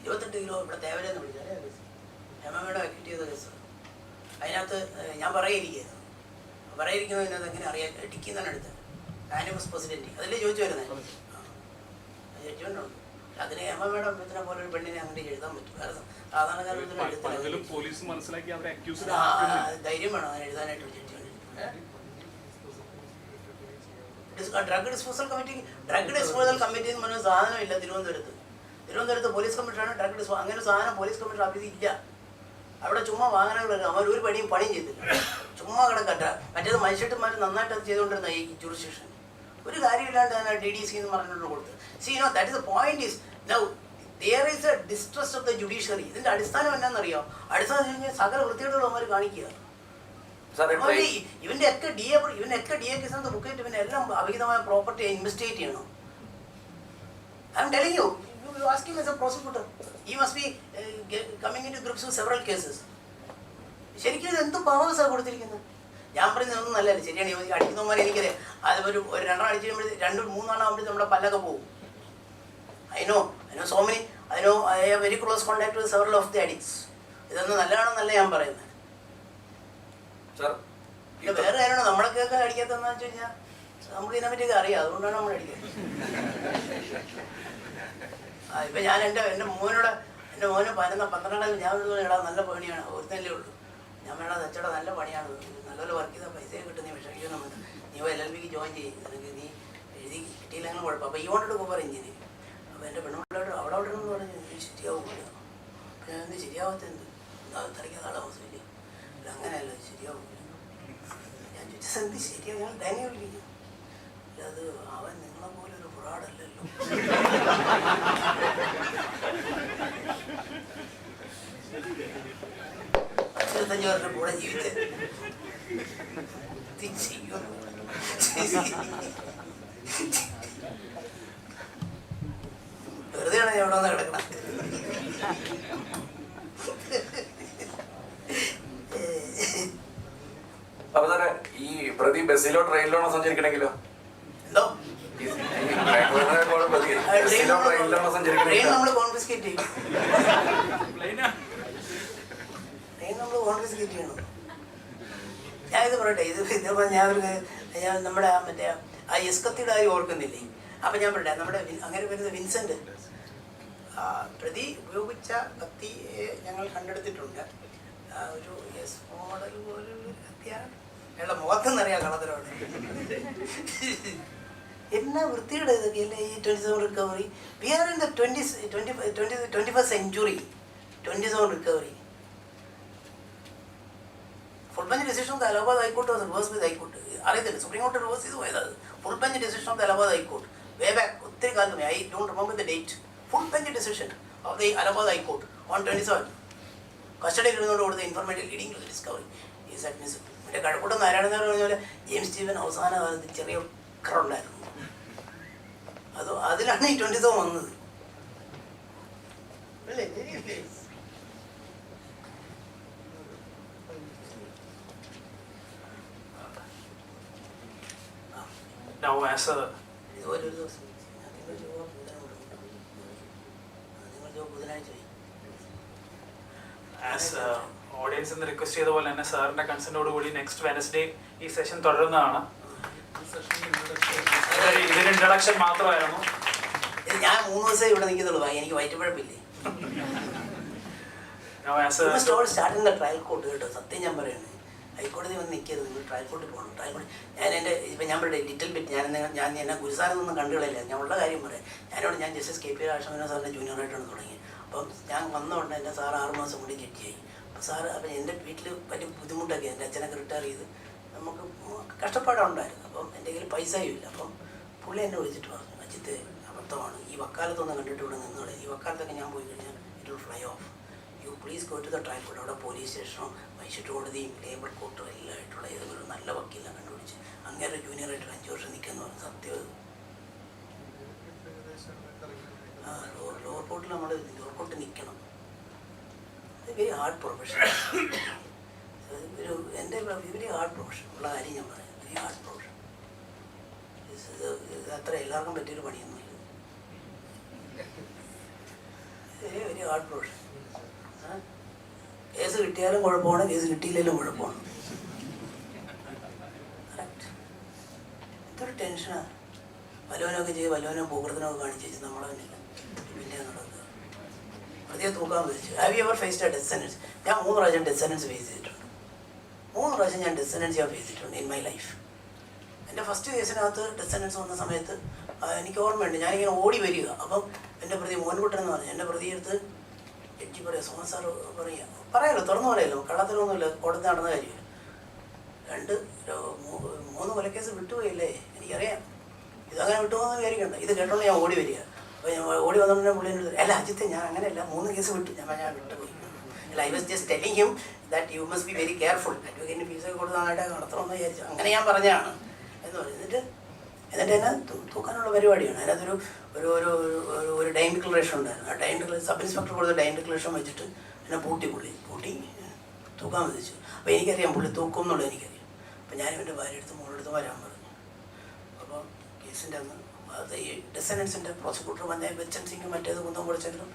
28 കിലോ ഇവിടെ തേവരെന്ന് വിളിച്ചാൽ ഹേമ മാഡം അക്യൂറ്റ് ചെയ്ത കേസ്. അതിനകത്ത് ഞാൻ പറയാതിരിക്കുന്നതിനകത്ത് എങ്ങനെ അറിയാൻ ടിക്കുന്നതാണ് എടുത്ത് ആനിമസ് പ്രസിഡന്റ് അതിലേ ചോദിച്ചു വരുന്നത് ജഡ്ജ്മെന്റ് ഉണ്ട്. അതിന് ഹേമ മാഡം ഇതിനെ പോലെ ഒരു പെണ്ണിനെ അങ്ങനെ എഴുതാൻ പറ്റും. കാരണം സാധാരണക്കാരും ധൈര്യം വേണം അതിന് എഴുതാനായിട്ട് ജഡ്ജ്മെന്റ്. ഡ്രഗ് ഡിസ്പോസൽ കമ്മിറ്റി എന്ന് പറഞ്ഞ സാധനമില്ല തിരുവനന്തപുരത്ത് പോലീസ് കമ്മീഷനാണ് ഡ്രഗ് അങ്ങനെ ഒരു സാധനം പോലീസ് കമ്മീഷൻ ഓഫീസിൽ ഇല്ല. അവിടെ ചുമ്മാ വാഹനങ്ങൾ അവർ ഒരു പണിയും ചെയ്തില്ല, ചുമ്മാ കിടക്കട്ട. മറ്റേത് മജിസ്ട്രേറ്റുമാർ നന്നായിട്ട് അത് ചെയ്തുകൊണ്ടിരുന്ന ഈ ജുറിസ്ഡിക്ഷൻ ഒരു കാര്യമില്ലാണ്ട് തന്നെ DDC എന്ന് പറഞ്ഞുകൊണ്ട് കൊടുത്ത്. That is the point is now there is a distrust of the judiciary. ഇതിന്റെ അടിസ്ഥാനം എന്നാണെന്നറിയോ? അടിസ്ഥാനം സകല വൃത്തികേടുകളും അവർ കാണിക്കുക. ഇവന്റെ DA കേസിനകത്ത് ബുക്ക് ചെയ്തിട്ട് ഇവന്റെ എല്ലാം അവിഹിതമായ പ്രോപ്പർട്ടി ഇൻവെസ്റ്റിഗേറ്റ് ചെയ്യണം. I am telling you, you ask him as a prosecutor. He must be coming into grips with several cases. ശരിക്കും ഇത് എന്ത് പവേഴ്സാണ് കൊടുത്തിരിക്കുന്നത്? ഞാൻ പറയുന്നതൊന്നും നല്ലതല്ല, ശരിയാണ്. അടിക്കുന്നവന്മാരെ എനിക്കറിയാം. അത് ഒരു 2 എണ്ണം അടിച്ച് കഴിയുമ്പോൾ 2-3 എണ്ണം ആകുമ്പോഴത്തേക്കും നമ്മുടെ പല്ലൊക്കെ പോകും. I know so many. I have very close contact with several of the addicts. ഇതൊന്നും നല്ലതാണെന്നല്ല ഞാൻ പറയുന്നത്. വേറെ കാര്യമാണ് നമ്മളൊക്കെ അടിക്കാത്തതെന്ന് വെച്ച് കഴിഞ്ഞാൽ നമുക്ക് ഇതിനെപ്പറ്റിയൊക്കെ അറിയാം, അതുകൊണ്ടാണ് നമ്മൾ അടിക്കുന്നത്. ഇപ്പം ഞാൻ എൻ്റെ മോന് 12 ഞാൻ ഇടാ നല്ല പണിയാണ്, ഒരുത്തല്ലേ ഉള്ളൂ. ഞാൻ വേണം തെച്ചടാ നല്ല പണിയാണ്, നല്ലപോലെ വർക്ക് ചെയ്താൽ പൈസ കിട്ടും, നീ വിഷമിക്കുന്നുണ്ട്, നീ LLBക്ക് ജോയിൻ ചെയ്യും, നിനക്ക് നീ എഴുതി കിട്ടിയില്ലെങ്കിലും കുഴപ്പം. അപ്പോൾ ഈ wanted to go for engineering. അപ്പോൾ എൻ്റെ പെണ്ണുപിള്ളോട് അവിടെ എന്ന് പറഞ്ഞ് നീ ശരിയാവില്ല. അപ്പോൾ ഞാൻ എന്ത് ശരിയാവത്തെന്ത് തറയ്ക്കാൻ താമസമില്ലേ, അങ്ങനെയല്ല ശരിയാവില്ല. ഞാൻ ചോദിച്ചാൽ എന്ത് ശരിയാവും, ഞാൻ തേങ്ങ വിളിക്കും. അത് അവൻ നിങ്ങളെ പോലെ ഒരു ഫ്രോഡല്ലല്ലോ. 25 വർഷം കൂടെ ജീവിച്ചത് വെറുതെയാണ് ഞാൻ ഇവിടെ വന്ന് കിടക്കണം. അപ്പൊ സാറേ ഈ പ്രതി ബസ്സിലോ ട്രെയിനിലാണോ സഞ്ചരിക്കണമെങ്കിലോ? എന്തോ ബസ്സിലോ ട്രെയിനിലാണോ സഞ്ചരിക്കണമെങ്കിൽ നമ്മൾ കോൺഫിസ്കേറ്റ് ചെയ്യും. കോൺഫിസ്കേറ്റ് ചെയ്യണം. ഞാനിത് പറയട്ടെ, ഇതിപ്പോൾ ഞാൻ നമ്മുടെ മറ്റേ ആ എസ്കത്തിയുടെ കാര്യം ഓർക്കുന്നില്ലേ? അപ്പം ഞാൻ പറയട്ടെ, നമ്മുടെ അങ്ങനെ വരുന്ന വിൻസെൻ്റ് പ്രതി ഉപയോഗിച്ച കത്തിയെ ഞങ്ങൾ കണ്ടെടുത്തിട്ടുണ്ട്. ഒരു എസ് മോഡൽ പോലുള്ളൊരു കത്തിയാണ്. അയാളുടെ മുഖത്തെന്നറിയാം കളത്തിലോട്. എന്നാ വൃത്തിയുടെ ഇതൊക്കെ അല്ലേ ഈ 27 recovery. We are in the 21st century. 27 recovery. Full bench decision of the Allahabad high court was reverse with high court. അറിയത്തില്ല, സുപ്രീം കോർട്ട് റിവേഴ്സ് ചെയ്ത് പോയത്. Full bench decision of the Allahabad high court way back ഒത്തിരി കാലത്ത്. I don't remember the date. Full bench decision of the Allahabad high court on 27. കസ്റ്റഡിയിൽ ഇരുന്നുകൊണ്ട് കൊടുത്ത informative leading to discovery is admissible. മറ്റേ കഴക്കൂട്ടം നാരായണൻ പറഞ്ഞ പോലെ ജെയിംസ് സ്റ്റീവൻ അവസാന കാലത്ത് ചെറിയ ചക്കറുണ്ടായിരുന്നു. അതിലാണ് ഈ 20th വന്നത്. അല്ലേ? Now as a ഇതുപോലെ ഒരു ദിവസം ബുധനാഴ്ച ആസ് ഓഡിയൻസ് എന്ന് റിക്വസ്റ്റ് ചെയ്ത പോലെ തന്നെ സാറിന്റെ കൺസെന്റോട് കൂടി നെക്സ്റ്റ് വെനസ്ഡേ ഈ സെഷൻ തുടരുന്നതാണ്. ഇതൊരു ഇൻട്രഡക്ഷൻ മാത്രമായിരുന്നു. ഞാൻ 3 ദിവസം ഇവിടെ നിൽക്കുന്നുള്ളൂ. എനിക്ക് വയറ്റുപഴപ്പില്ലേ? സ്റ്റാർട്ടിങ് ദ ട്രയൽ കോർട്ട് കേട്ടോ. സത്യം ഞാൻ പറയുന്നത്, ഹൈക്കോടതി വന്ന് നിൽക്കരുത്, നിങ്ങൾ ട്രയൽ കോർട്ടിൽ പോകണം. ട്രയൽ കോർട്ട് ഞാൻ പറയട്ടെ ലിറ്റിൽ ബിറ്റ് ഞാൻ എന്നെ ഗുരുസാരൊന്നും കണ്ടുകളില്ല. ഞാൻ ഉള്ള കാര്യം പറയാം. ഞാൻ ജസ്റ്റിസ് KP രാഷ്ട്രമേന സാറിൻ്റെ ജൂനിയറായിട്ടാണ് തുടങ്ങിയത്. അപ്പം ഞാൻ വന്നതുകൊണ്ട് എൻ്റെ സാറ് 6 മാസം കൂടി ജഡ്ജിയായി. അപ്പം എൻ്റെ വീട്ടിൽ വലിയ ബുദ്ധിമുട്ടൊക്കെ. എൻ്റെ അച്ഛനൊക്കെ റിട്ടയർ ചെയ്ത് നമുക്ക് കഷ്ടപ്പാടുണ്ടായിരുന്നു. അപ്പം എൻ്റെ കയ്യിൽ പൈസയും ഇല്ല. അപ്പം പുള്ളി എന്നെ വിളിച്ചിട്ട് പറഞ്ഞു, അജിത്ത് അബദ്ധമാണ്, ഈ വക്കാലത്തൊന്നും കണ്ടിട്ട് ഇവിടെ നിന്നോളെ, ഈ വക്കാലത്തൊക്കെ ഞാൻ പോയി കഴിഞ്ഞാൽ it will fly off. You please go to the trial court. അവിടെ പോലീസ് സ്റ്റേഷനോ മജിസ്ട്രേറ്റ് കോടതിയും ലേബർ കോർട്ടും എല്ലാം ആയിട്ടുള്ള ഏതെങ്കിലും നല്ല വക്കീലിനെ കണ്ടുപിടിച്ച് അങ്ങനെ ജൂനിയറായിട്ട് 5 വർഷം നിൽക്കുന്നു പറഞ്ഞു. സത്യം. ലോവർ കോർട്ടിൽ നമ്മൾ ലോവർ കോർട്ടിൽ നിൽക്കണം. Very hard profession. എൻ്റെ വെരി ഹാർഡ് പ്രൊഫഷൻ ഉള്ള കാര്യം ഞാൻ പറയാം. Very hard profession. ഇത് അത്ര എല്ലാവർക്കും പറ്റിയൊരു പണിയൊന്നുമില്ല. Very hard profession. കേസ് കിട്ടിയാലും കുഴപ്പമാണ്, കേസ് കിട്ടിയില്ലെങ്കിലും കുഴപ്പമാണ്. എന്തൊരു ടെൻഷനാണ്. വല്ലവനൊക്കെ ചെയ്ത് വല്ലവനോ പൂക്കൃത്തിനൊക്കെ കാണിച്ച് വെച്ച് നമ്മളെ പിന്നെ നടക്കുക. പ്രത്യേകം തൂക്കാൻ വിളിച്ചു. Have you ever faced a death sentence? ഞാൻ 3 പ്രാവശ്യം ഡെത്ത് സെന്റൻസ് ഫേസ് ചെയ്തിട്ടുണ്ട്. 3 പ്രാവശ്യം ഞാൻ ഡെത്ത് സെന്റൻസ് ഫേസ് ചെയ്തിട്ടുണ്ട് ഇൻ മൈ ലൈഫ്. എൻ്റെ ഫസ്റ്റ് കേസിനകത്ത് ഡെത്ത് സെന്റൻസ് വന്ന സമയത്ത് എനിക്ക് ഓർമ്മയുണ്ട്. ഞാനിങ്ങനെ ഓടി വരിക. അപ്പം എൻ്റെ പ്രതി മോൻകുട്ടനെന്ന് പറഞ്ഞു. എൻ്റെ പ്രതിയെടുത്ത് ജഡ്ജി പറയാം, സോമൻ സാർ പറയാമല്ലോ, തുറന്നു പറയല്ലോ, കള്ളത്തിലൊന്നുമില്ല, കോടതി നടന്ന കാര്യമില്ല. 3 കൊലക്കേസ് വിട്ടുപോയില്ലേ? എനിക്കറിയാം. ഇതങ്ങനെ വിട്ടുപോകുന്ന വിചാരിക്കണ്ട. ഇത് കേട്ടോണ്ട് ഞാൻ ഓടി വരിക. അപ്പോൾ ഞാൻ ഓടി വന്നോണ്ട് പുള്ളി അല്ല അജിത്ത്, ഞാൻ അങ്ങനെയല്ല, 3 കേസ് വിട്ടു. ഞാൻ വിട്ടുപോയി. അല്ല, I was just telling him that you must be very careful. അഡ്വക്കേറ്റിന് ഫീസൊക്കെ കൊടുത്ത് നന്നായിട്ട് നടത്തണമെന്ന് വിചാരിച്ചു. അങ്ങനെ ഞാൻ പറഞ്ഞതാണ് എന്ന് പറയും. എന്നിട്ട് എന്നെ തൂക്കാനുള്ള പരിപാടിയാണ്. അതിനകത്തൊരു ഒരു ഡൈൻ ഡിക്ലറേഷൻ ഉണ്ടായിരുന്നു. ആ ഡൈൻ ഡിക്ലറേഷൻ സബ് ഇൻസ്പെക്ടർ കൊടുത്ത ഡൈൻ ഡിക്ലറേഷൻ വെച്ചിട്ട് എന്നെ പൂട്ടി തൂക്കാൻ വിധിച്ചു. അപ്പോൾ എനിക്കറിയാം പുള്ളി തൂക്കും എന്നുള്ളത് എനിക്കറിയാം. അപ്പോൾ ഞാൻ എൻ്റെ ഭാര്യയെടുത്ത് മോളെടുത്ത് വരാൻ പറഞ്ഞു. അപ്പോൾ കേസിൻ്റെ അന്ന് അത് ഈ ഡിസനൻസിൻ്റെ പ്രോസിക്യൂട്ടർ വന്ന വെച്ചൻസിങ് മറ്റേത് കുന്തം പൊളിച്ചെങ്കിലും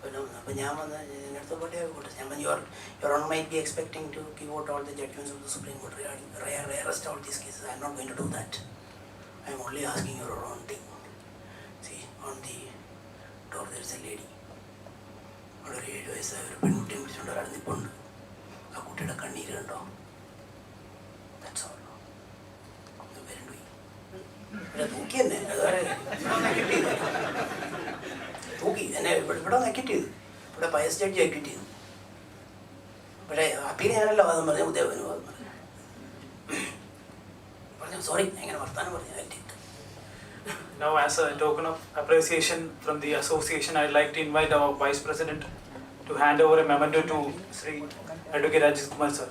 പിന്നെ അപ്പോൾ ഞാൻ വന്ന് എൻ്റെ പാർട്ടി ആയിക്കോട്ടെ. ഞാൻ പറഞ്ഞു, your own might be expecting to give out all the judgements of the supreme court rarest all these cases. I'm not going to do that. I am only asking your own thing. See, on the door there is a lady. അവിടെ ഒരു 7 വയസ്സായ ഒരു പെൺകുട്ടിയെ വിളിച്ചുകൊണ്ട് ഒരാൾ നിൽപ്പുണ്ട്. ആ കുട്ടിയുടെ കണ്ണീര് കണ്ടോ? That's all. തൂക്കി തന്നെ തൂക്കി എന്നെ ഇവിടെ അക്യൂട്ട് ചെയ്തു. ഇവിടെ പയസ് ജഡ്ജി അക്യൂട്ട് ചെയ്തു. പക്ഷേ അപ്പീൽ ഞാനല്ല വാദം പറഞ്ഞു, ഉദയവന് വാദം പറഞ്ഞു. Sorry, I'm Now, as a token of appreciation from the association, I'd like to invite our Vice President to hand over a memento to Sri Advocate Ajith Kumar sir.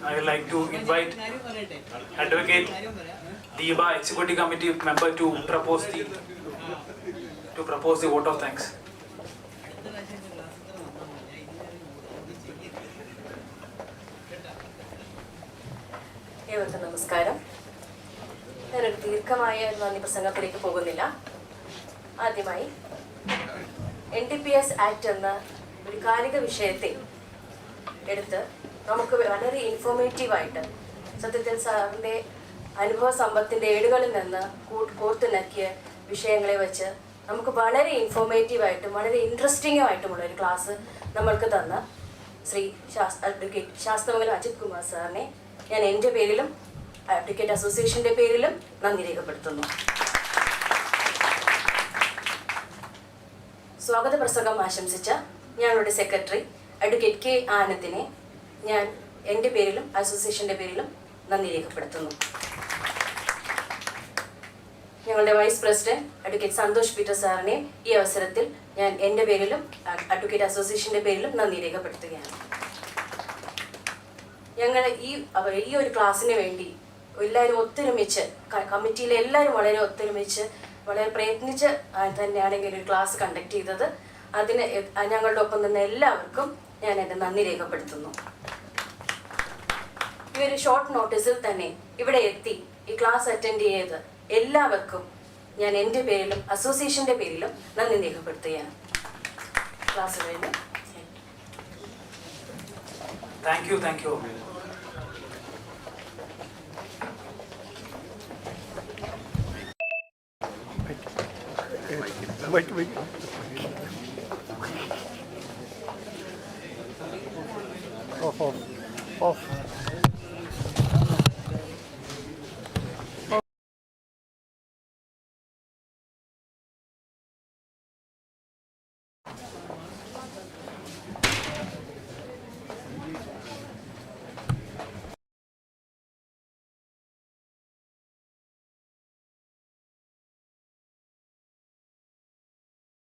I would like to invite Advocate Diba, Executive Committee member, to propose the vote of thanks. ഏവർക്കും നമസ്കാരം. ഞാനൊരു ദീർഘമായ നന്ദി പ്രസംഗത്തിലേക്ക് പോകുന്നില്ല. ആദ്യമായി NDPS act എന്ന ഒരു കാലിക വിഷയത്തെ എടുത്ത് നമുക്ക് വളരെ ഇൻഫോർമേറ്റീവായിട്ട്, സത്യത്തിൽ സാറിൻ്റെ അനുഭവ സമ്പത്തിൻ്റെ ഏടുകളിൽ നിന്ന് കോർത്തിണക്കിയ വിഷയങ്ങളെ വെച്ച് നമുക്ക് വളരെ ഇൻഫോർമേറ്റീവായിട്ടും വളരെ ഇൻട്രസ്റ്റിംഗുമായിട്ടുമുള്ള ഒരു ക്ലാസ് നമ്മൾക്ക് തന്ന ശ്രീ അഡ്വക്കേറ്റ് ശാസ്തമംഗലം അജിത് കുമാർ സാറിനെ ഞാൻ എൻ്റെ പേരിലും അഡ്വക്കേറ്റ് അസോസിയേഷൻ്റെ പേരിലും നന്ദി രേഖപ്പെടുത്തുന്നു. സ്വാഗത പ്രസംഗം ആശംസിച്ച ഞങ്ങളുടെ സെക്രട്ടറി അഡ്വക്കേറ്റ് കെ ആനന്ദിനെ ഞാൻ എൻ്റെ പേരിലും അസോസിയേഷൻ്റെ പേരിലും നന്ദി രേഖപ്പെടുത്തുന്നു. ഞങ്ങളുടെ vice president advocate Santhosh Peter സാറിനെ ഈ അവസരത്തിൽ ഞാൻ എൻ്റെ പേരിലും അഡ്വക്കേറ്റ് അസോസിയേഷൻ്റെ പേരിലും നന്ദി രേഖപ്പെടുത്തുകയാണ്. ഞങ്ങൾ ഈ ഒരു ക്ലാസ്സിന് വേണ്ടി എല്ലാവരും ഒത്തൊരുമിച്ച്, കമ്മിറ്റിയിലെ എല്ലാവരും വളരെ ഒത്തൊരുമിച്ച് വളരെ പ്രയത്നിച്ച് തന്നെയാണ് ഇങ്ങനെ ഒരു ക്ലാസ് കണ്ടക്ട് ചെയ്തത്. അതിന് ഞങ്ങളുടെ ഒപ്പം നിന്ന എല്ലാവർക്കും ഞാൻ എൻ്റെ നന്ദി രേഖപ്പെടുത്തുന്നു. ഈ ഒരു ഷോർട്ട് നോട്ടീസിൽ തന്നെ ഇവിടെ എത്തി ഈ ക്ലാസ് അറ്റൻഡ് ചെയ്ത് എല്ലാവർക്കും ഞാൻ എൻ്റെ പേരിലും അസോസിയേഷൻ്റെ പേരിലും നന്ദി രേഖപ്പെടുത്തുകയാണ്. ക്ലാസ് കഴിഞ്ഞു. Thank you. Wait. Off.